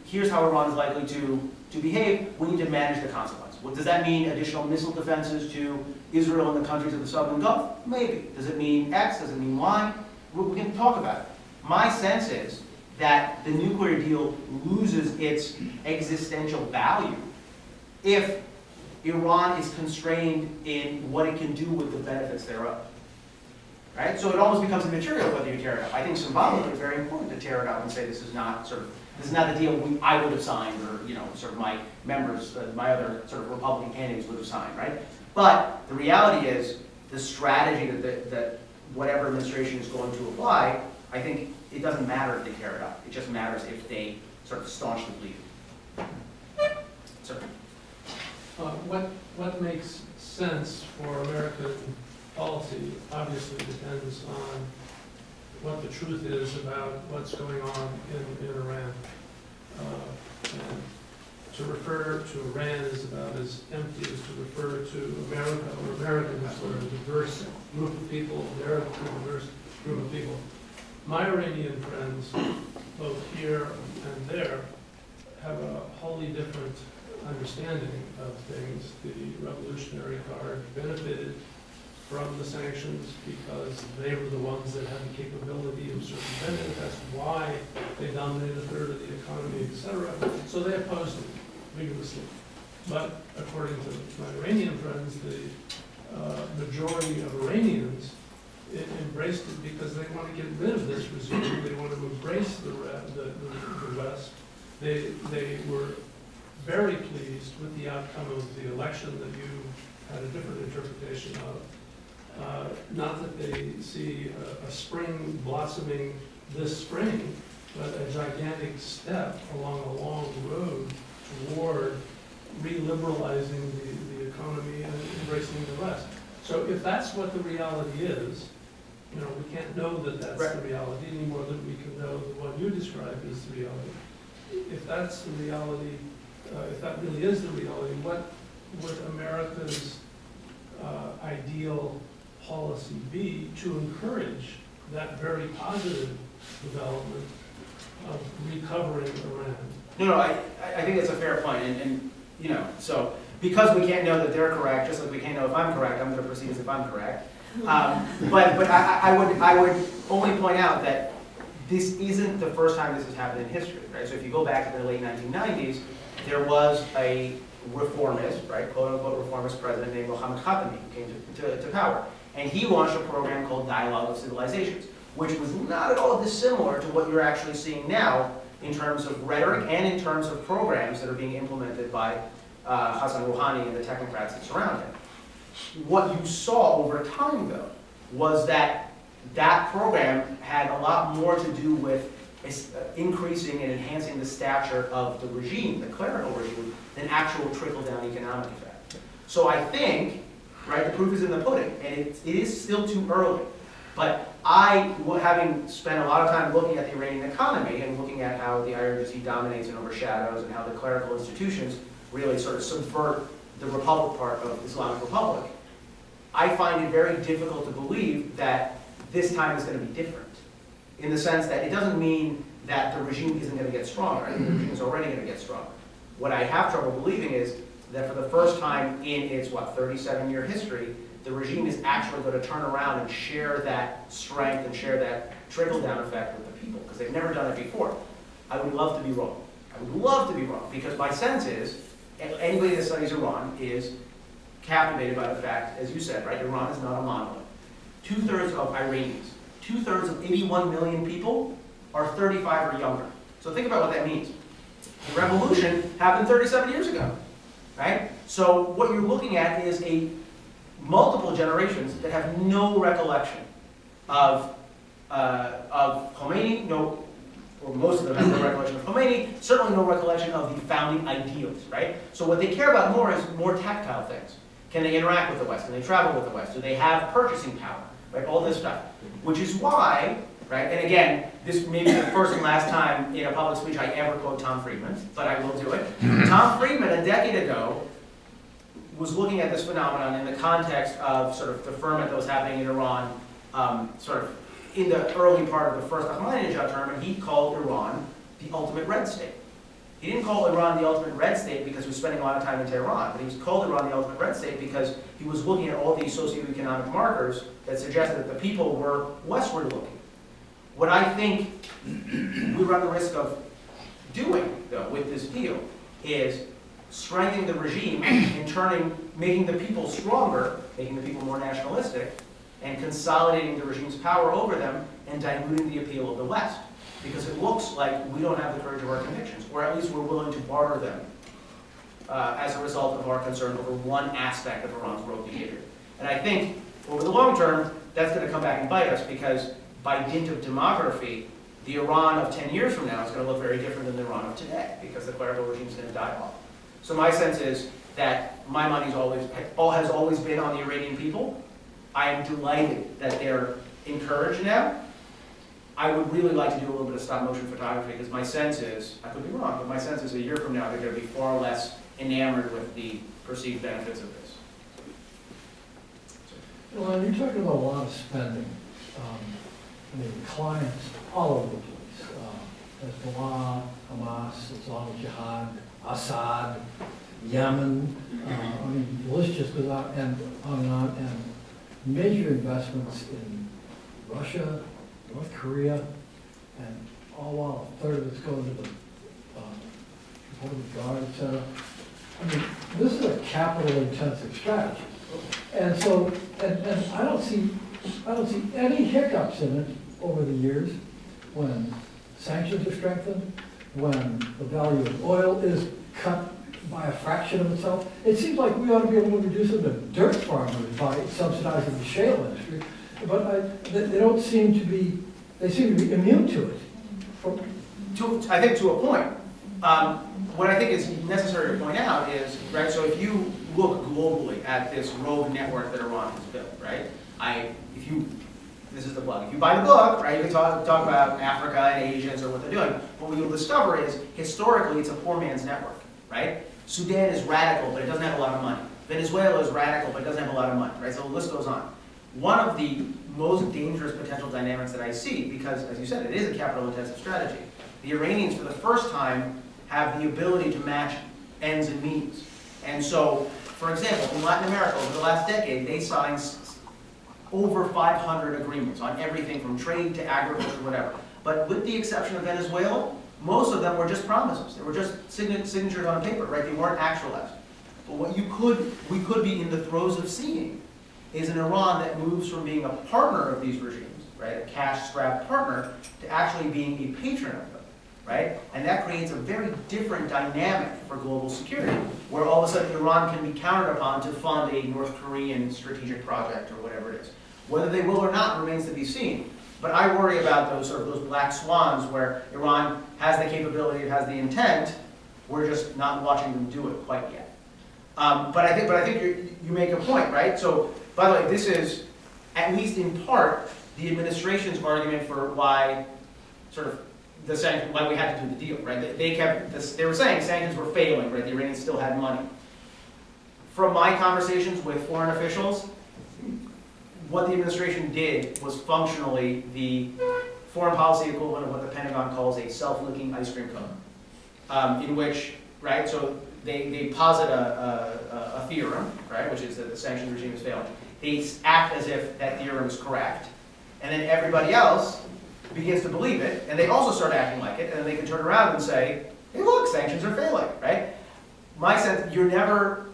S2: Here's how Iran is likely to behave. We need to manage the consequence. What does that mean? Additional missile defenses to Israel and the countries of the Southern Gulf? Maybe. Does it mean X? Does it mean Y? We can talk about it. My sense is that the nuclear deal loses its existential value if Iran is constrained in what it can do with the benefits thereof. Right? So it almost becomes immaterial whether you tear it up. I think symbolically it's very important to tear it up and say this is not the deal I would have signed, or sort of my members, my other sort of Republican candidates would have signed, right? But the reality is the strategy that whatever administration is going to apply, I think it doesn't matter if they tear it up. It just matters if they sort of staunch the bleeding. Sir.
S6: What makes sense for American policy obviously depends on what the truth is about what's going on in Iran. And to refer to Iran is about as empty as to refer to America or Americans or a diverse group of people, they're a diverse group of people. My Iranian friends, both here and there, have a wholly different understanding of things. The Revolutionary Guard benefited from the sanctions because they were the ones that had the capability of circumventing. That's why they dominated a third of the economy, etc. So they opposed it vigorously. But according to my Iranian friends, the majority of Iranians embraced it because they want to get rid of this regime. They want to embrace the West. They were very pleased with the outcome of the election that you had a different interpretation of. Not that they see a spring blossoming this spring, but a gigantic step along a long road toward re-liberalizing the economy and embracing the West. So if that's what the reality is, you know, we can't know that that's the reality any more than we can know that what you described is the reality. If that's the reality, if that really is the reality, what would America's ideal policy be to encourage that very positive development of recovering Iran?
S2: No, I think it's a fair point, and you know, so because we can't know that they're correct, just like we can't know if I'm correct, I'm going to proceed as if I'm correct. But I would only point out that this isn't the first time this has happened in history, right? So if you go back to the late 1990s, there was a reformist, right, quote unquote reformist president named Mohammad Khatami who came to power. And he launched a program called Dialogue of Civilizations, which was not at all dissimilar to what you're actually seeing now in terms of rhetoric and in terms of programs that are being implemented by Hassan Rouhani and the technocrats that surround him. What you saw over time, though, was that that program had a lot more to do with increasing and enhancing the stature of the regime, the clerical regime, than actual trickle-down economic effect. So I think, right, the proof is in the pudding, and it is still too early. But having spent a lot of time looking at the Iranian economy and looking at how the IRGC dominates and overshadows and how the clerical institutions really sort of subvert the republic part of Islamic Republic, I find it very difficult to believe that this time is going to be different. In the sense that it doesn't mean that the regime isn't going to get stronger. I think the regime is already going to get stronger. What I have trouble believing is that for the first time in its, 37-year history, the regime is actually going to turn around and share that strength and share that trickle-down effect with the people, because they've never done it before. I would love to be wrong. I would love to be wrong, because my sense is, anybody that studies Iran is captivated by the fact, as you said, right, Iran is not a monolith. 2/3 of Iranians, 2/3 of 81 million people are 35 or younger. So think about what that means. The revolution happened 37 years ago, right? So what you're looking at is multiple generations that have no recollection of Khomeini, or most of them have no recollection of Khomeini, certainly no recollection of the founding ideals, right? So what they care about more is more tactile things. Can they interact with the West? Can they travel with the West? Do they have purchasing power? Right, all this stuff. Which is why, right, and again, this may be the first and last time in a public speech I ever quote Tom Friedman, but I will do it. Tom Friedman, a decade ago, was looking at this phenomenon in the context of sort of the ferment that was happening in Iran, sort of in the early part of the first Ahmadinejad term, and he called Iran the ultimate red state. He didn't call Iran the ultimate red state because he was spending a lot of time in Tehran, but he was called Iran the ultimate red state because he was looking at all these socioeconomic markers that suggested that the people were westward looking. What I think we run the risk of doing, though, with this deal is strengthening the regime and making the people stronger, making the people more nationalistic, and consolidating the regime's power over them and diluting the appeal of the West. Because it looks like we don't have the courage of our convictions, or at least we're willing to barter them as a result of our concern over one aspect of Iran's world behavior. And I think, over the long term, that's going to come back and bite us, because by dint of demography, the Iran of 10 years from now is going to look very different than the Iran of today, because the clerical regime is going to die off. So my sense is that my money's has always been on the Iranian people. I am delighted that they're encouraged now. I would really like to do a little bit of stop motion photography because my sense is, I could be wrong, but my sense is a year from now they're going to be far less enamored with the perceived benefits of this.
S7: Well, you're talking about a lot of spending. I mean, clients all over the place. Hezbollah, Hamas, Islamic Jihad, Assad, Yemen. I mean, the list just goes on and on. And major investments in Russia, North Korea, and all while a third of it's going to the Republic Guard, et cetera. I mean, this is a capital-intensive strategy. And so, and I don't see any hiccups in it over the years when sanctions are strengthened, when the value of oil is cut by a fraction of itself. It seems like we ought to be able to reduce them to dirt farmers by subsidizing the shale industry, but they don't seem to be, they seem to be immune to it.
S2: I think to a point. What I think is necessary to point out is, right, so if you look globally at this rogue network that Iran has built, right, this is the plug. If you buy the book, right, you can talk about Africa and Asians or what they're doing, but what you'll discover is, historically, it's a poor man's network, right? Sudan is radical, but it doesn't have a lot of money. Venezuela is radical, but it doesn't have a lot of money, right? So the list goes on. One of the most dangerous potential dynamics that I see, because, as you said, it is a capital-intensive strategy, the Iranians, for the first time, have the ability to match ends and means. And so, for example, in Latin America, over the last decade, they signed over 500 agreements on everything from trade to agriculture, whatever. But with the exception of Venezuela, most of them were just promises. They were just signatures on paper, right? They weren't actualized. But what we could be in the throes of seeing is an Iran that moves from being a partner of these regimes, right, a cash-strapped partner, to actually being a patron of them. Right? And that creates a very different dynamic for global security, where all of a sudden Iran can be counted upon to fund a North Korean strategic project or whatever it is. Whether they will or not remains to be seen. But I worry about those black swans where Iran has the capability, it has the intent, we're just not watching them do it quite yet. But I think you make a point, right? So, by the way, this is, at least in part, the administration's argument for why why we had to do the deal, right? They were saying sanctions were failing, right? The Iranians still had money. From my conversations with foreign officials, what the administration did was functionally the foreign policy equivalent of what the Pentagon calls a self-licking ice cream cone, in which, right, so they posit a theorem, right, which is that the sanctions regime is failing. They act as if that theorem is correct, and then everybody else begins to believe it, and they also start acting like it, and then they can turn around and say, hey look, sanctions are failing, right? My sense, you're never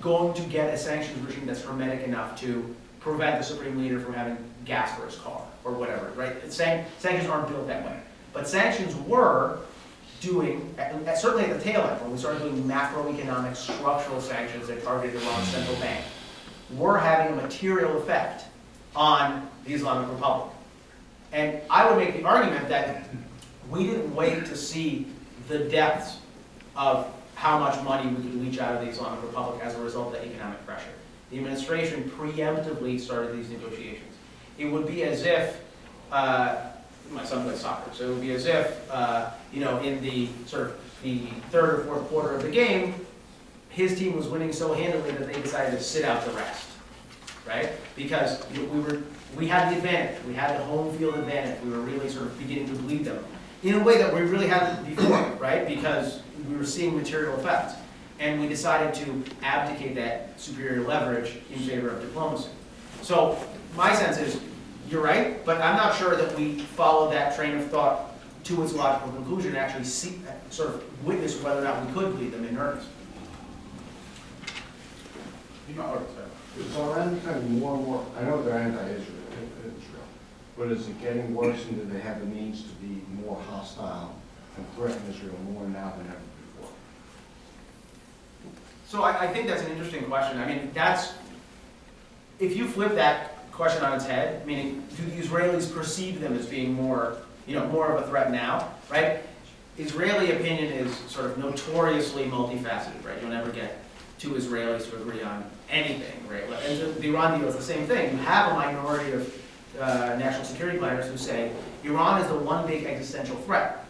S2: going to get a sanctions regime that's hermetic enough to prevent the supreme leader from having gas for his car, or whatever, right? Sanctions aren't built that way. But sanctions were doing, certainly at the tail end, when we started doing macroeconomic structural sanctions that targeted Iran's central bank, were having a material effect on the Islamic Republic. And I would make the argument that we didn't wait to see the depths of how much money we could leach out of the Islamic Republic as a result of the economic pressure. The administration preemptively started these negotiations. It would be as if, my son plays soccer, so it would be as if, in the the third or fourth quarter of the game, his team was winning so handily that they decided to sit out the rest, right? Because we had the advantage. We had the home field advantage. We were really beginning to bleed them in a way that we really hadn't before, right? Because we were seeing material effects. And we decided to abdicate that superior leverage in favor of diplomacy. So my sense is, you're right, but I'm not sure that we followed that train of thought to its logical conclusion and actually witness whether or not we could bleed them in earnest.
S8: Is Iran becoming more and more, I know they're anti-Israel, but is it getting worse, and do they have the means to be more hostile and threaten Israel more now than ever before?
S2: So I think that's an interesting question. I mean, if you flip that question on its head, meaning do the Israelis perceive them as being more of a threat now, right? Israeli opinion is sort of notoriously multifaceted, right? You'll never get two Israelis to agree on anything, right? And the Iran deal is the same thing. You have a minority of national security planners who say Iran is the one big existential threat.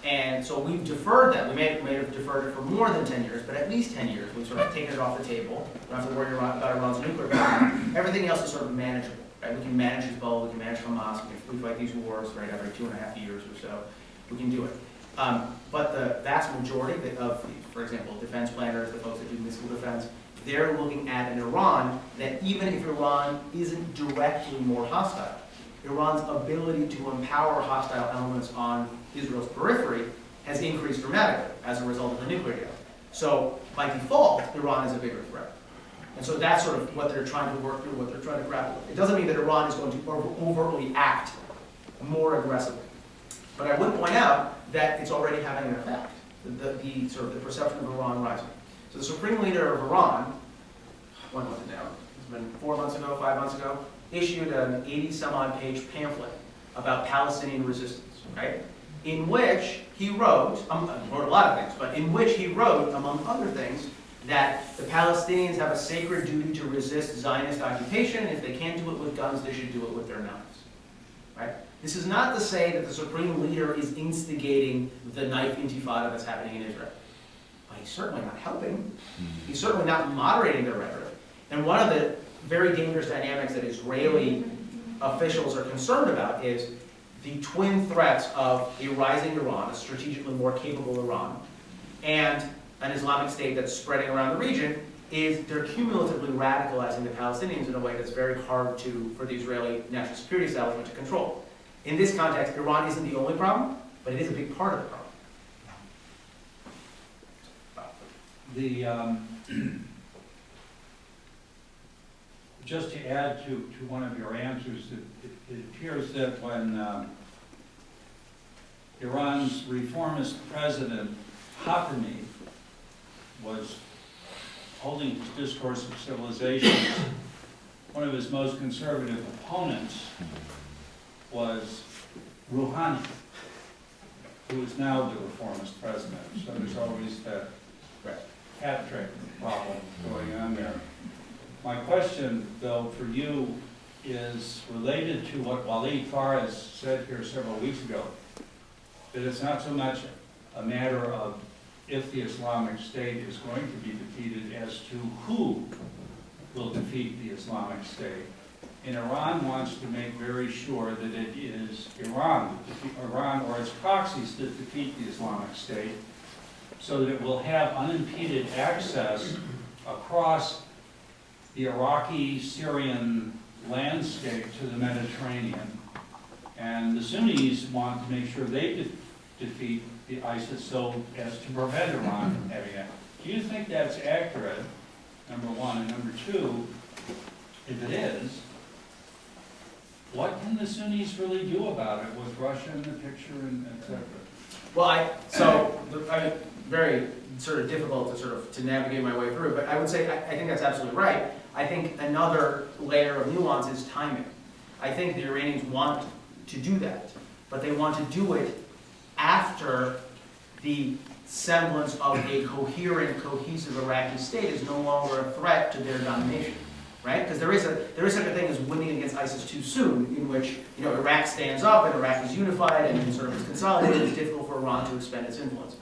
S2: And so we've deferred that. We may have deferred it for more than 10 years, but at least 10 years. We've sort of taken it off the table. We don't have to worry about Iran's nuclear program. Everything else is sort of manageable, right? We can manage Hezbollah, we can manage Hamas, we fight these wars, right, every 2.5 years or so. We can do it. But the vast majority of, for example, defense planners, the folks that do missile defense, they're looking at an Iran that even if Iran isn't directly more hostile, Iran's ability to empower hostile elements on Israel's periphery has increased dramatically as a result of the nuclear deal. So by default, Iran is a bigger threat. And so that's sort of what they're trying to work through, what they're trying to grapple with. It doesn't mean that Iran is going to overtly act more aggressively. But I would point out that it's already having an effect, the sort of the perception of Iran rising. So the supreme leader of Iran, when was it now? It's been 4 months ago, 5 months ago, issued an 80-some-odd page pamphlet about Palestinian resistance, right? In which he wrote a lot of things, but in which he wrote, among other things, that the Palestinians have a sacred duty to resist Zionist occupation. If they can't do it with guns, they should do it with their knives, right? This is not to say that the supreme leader is instigating the knife intifada that's happening in Israel. But he's certainly not helping. He's certainly not moderating the rhetoric. And one of the very dangerous dynamics that Israeli officials are concerned about is the twin threats of a rising Iran, a strategically more capable Iran, and an Islamic State that's spreading around the region. Is they're cumulatively radicalizing the Palestinians in a way that's very hard for the Israeli national security establishment to control. In this context, Iran isn't the only problem, but it is a big part of the problem.
S1: Just to add to one of your answers, it appears that when Iran's reformist president Khatami was holding his discourse of civilization, one of his most conservative opponents was Rouhani, who is now the reformist president. So there's always that hat trick problem going on there. My question, though, for you is related to what Walid Fares said here several weeks ago, that it's not so much a matter of if the Islamic State is going to be defeated as to who will defeat the Islamic State. And Iran wants to make very sure that it is Iran or its proxies that defeat the Islamic State, so that it will have unimpeded access across the Iraqi-Syrian landscape to the Mediterranean. And the Sunnis want to make sure they defeat the ISIS so as to prevent Iron from having it. Do you think that's accurate, number one? And number two, if it is, what can the Sunnis really do about it with Russia in the picture and et cetera?
S2: Well, very sort of difficult to navigate my way through, but I would say I think that's absolutely right. I think another layer of nuance is timing. I think the Iranians want to do that, but they want to do it after the semblance of a coherent, cohesive Iraqi state is no longer a threat to their domination, right? Because there is such a thing as winning against ISIS too soon, in which Iraq stands up and Iraq is unified and sort of is consolidated. It's difficult for Iran to expand its influence.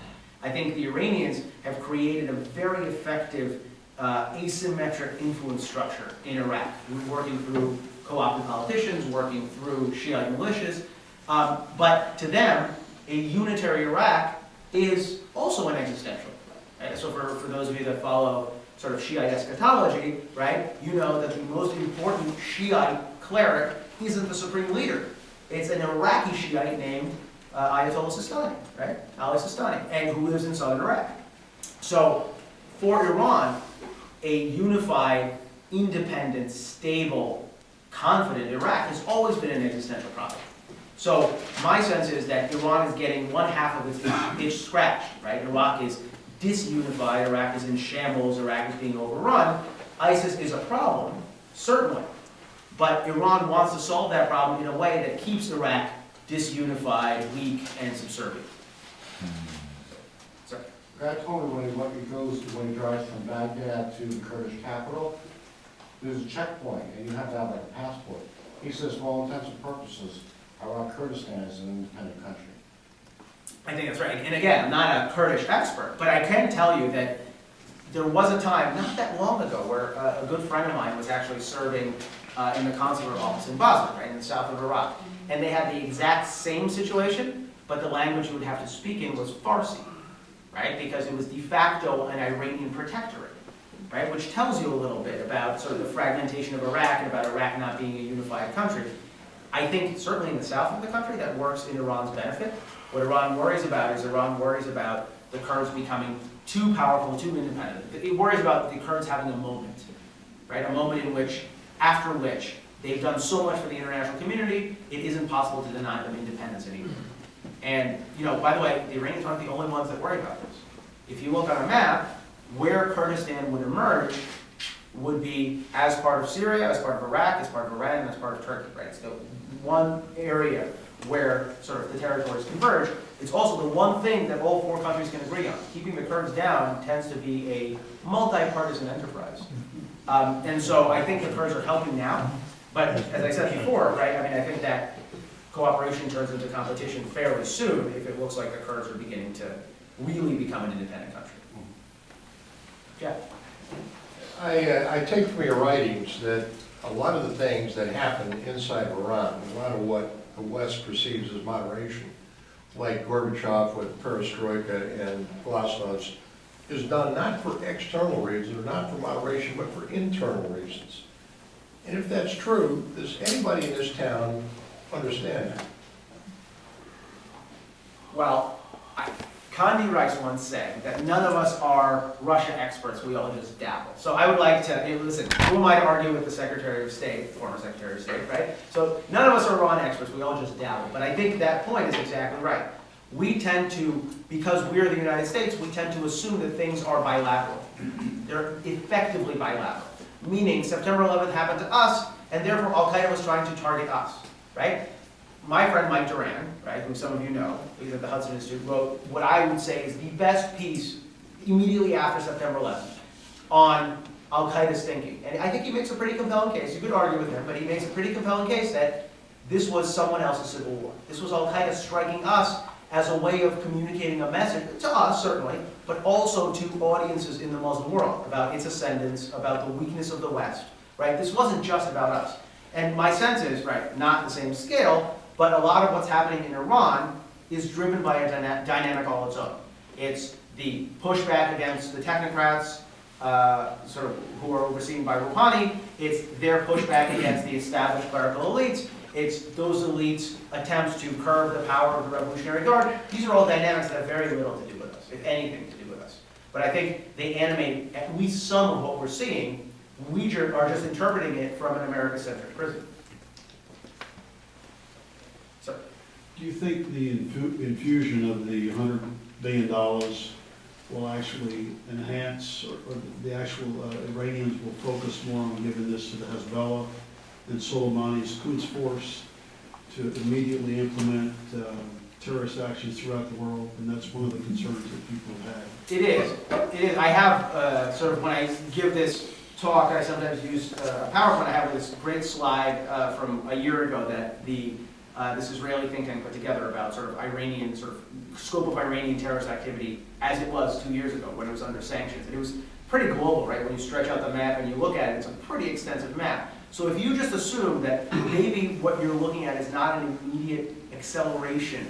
S2: I think the Iranians have created a very effective asymmetric influence structure in Iraq, working through co-opted politicians, working through Shiite militias. But to them, a unitary Iraq is also an existential threat. Right? So for those of you that follow sort of Shiite eschatology, right, you know that the most important Shiite cleric isn't the supreme leader. It's an Iraqi Shiite named Ayatollah Sistani, right? Ali Sistani, and who lives in southern Iraq. So for Iran, a unified, independent, stable, confident Iraq has always been an existential problem. So my sense is that Iran is getting one half of its itch scratched, right? Iraq is disunified, Iraq is in shambles, Iraq is being overrun. ISIS is a problem, certainly. But Iran wants to solve that problem in a way that keeps Iraq disunified, weak, and subservient. Sorry.
S8: Guy told me when he drives from Baghdad to the Kurdish capital, there's a checkpoint, and you have to have like a passport. He says, for all intents and purposes, Iraq Kurdistan is an independent country.
S2: I think that's right. And again, I'm not a Kurdish expert, but I can tell you that there was a time, not that long ago, where a good friend of mine was actually serving in the consular office in Basra, right, in the south of Iraq. And they had the exact same situation, but the language you would have to speak in was Farsi, right, because it was de facto an Iranian protectorate, right, which tells you a little bit about sort of the fragmentation of Iraq and about Iraq not being a unified country. I think certainly in the south of the country that works in Iran's benefit. What Iran worries about is Iran worries about the Kurds becoming too powerful, too independent. It worries about the Kurds having a moment, right? A moment in which, after which, they've done so much for the international community, it isn't possible to deny them independence anymore. And, you know, by the way, the Iranians aren't the only ones that worry about this. If you look on a map, where Kurdistan would emerge would be as part of Syria, as part of Iraq, as part of Iran, and as part of Turkey, right? It's the one area where sort of the territories converge. It's also the one thing that all four countries can agree on. Keeping the Kurds down tends to be a multi-partisan enterprise. And so I think the Kurds are helping now, but as I said before, right, I mean, I think that cooperation turns into competition fairly soon if it looks like the Kurds are beginning to really become an independent country. Yeah.
S9: I take from your writings that a lot of the things that happen inside Iran, a lot of what the West perceives as moderation, like Gorbachev with perestroika and glasnost, is done not for external reasons or not for moderation, but for internal reasons. And if that's true, does anybody in this town understand that?
S2: Well, Condi Rice once said that none of us are Russia experts, we all just dabble. So I would like to, listen, who am I to argue with the Secretary of State, former Secretary of State, right? So none of us are Iran experts, we all just dabble. But I think that point is exactly right. We tend to, because we're the United States, we tend to assume that things are bilateral. They're effectively bilateral. Meaning September 11th happened to us, and therefore Al-Qaeda was trying to target us, right? My friend Mike Duran, right, who some of you know, he's at the Hudson Institute, wrote what I would say is the best piece immediately after September 11th on Al-Qaeda's thinking. And I think he makes a pretty compelling case. You could argue with him, but he makes a pretty compelling case that this was someone else's civil war. This was Al-Qaeda striking us as a way of communicating a message, to us certainly, but also to audiences in the Muslim world about its ascendance, about the weakness of the West, right? This wasn't just about us. And my sense is, right, not the same scale, but a lot of what's happening in Iran is driven by a dynamic all its own. It's the pushback against the technocrats, sort of who are overseen by Rouhani. It's their pushback against the established clerical elites. It's those elites' attempts to curb the power of the Revolutionary Guard. These are all dynamics that have very little to do with us, if anything to do with us. But I think they animate at least some of what we're seeing. We are just interpreting it from an America-centric prism. So,
S10: do you think the infusion of the $100 billion will actually enhance, or the actual Iranians will focus more on giving this to the Hezbollah and Soleimani's Quds force to immediately implement terrorist actions throughout the world? And that's one of the concerns that people have had.
S2: it is. It is. I have sort of, when I give this talk, I sometimes use a PowerPoint. I have this great slide from a year ago that this Israeli think tank put together about sort of Iranian, sort of scope of Iranian terrorist activity as it was 2 years ago when it was under sanctions. And it was pretty global, right? When you stretch out the map and you look at it, it's a pretty extensive map. So if you just assume that maybe what you're looking at is not an immediate acceleration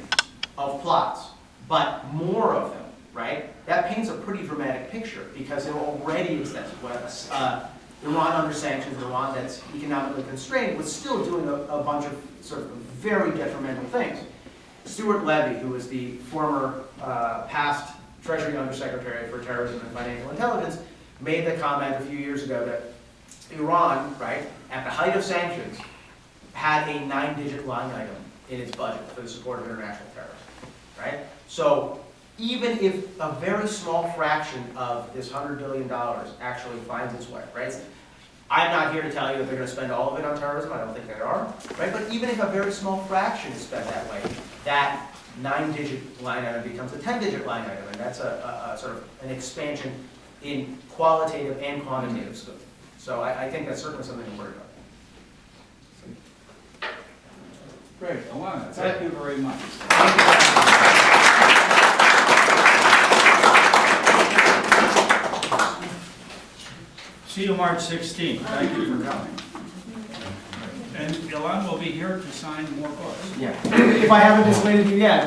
S2: of plots, but more of them, right? That paints a pretty dramatic picture because they're already extensive. Iran under sanctions, Iran that's economically constrained, was still doing a bunch of sort of very detrimental things. Stuart Levy, who was the former past Treasury Undersecretary for Terrorism and Financial Intelligence, made the comment a few years ago that Iran, right, at the height of sanctions, had a 9-digit line item in its budget for the support of international terrorism, right? So even if a very small fraction of this $100 billion actually finds its way, right? I'm not here to tell you that they're going to spend all of it on terrorism. I don't think they are, right? But even if a very small fraction is spent that way, that 9-digit line item becomes a 10-digit line item, and that's a sort of an expansion in qualitative and quantitative scope. So I think that's certainly something to worry about.
S1: Great, Ilan, thank you very much. See you March 16th. Thank you for coming. And Ilan will be here to sign more books.
S2: Yeah. If I haven't dissuaded you yet.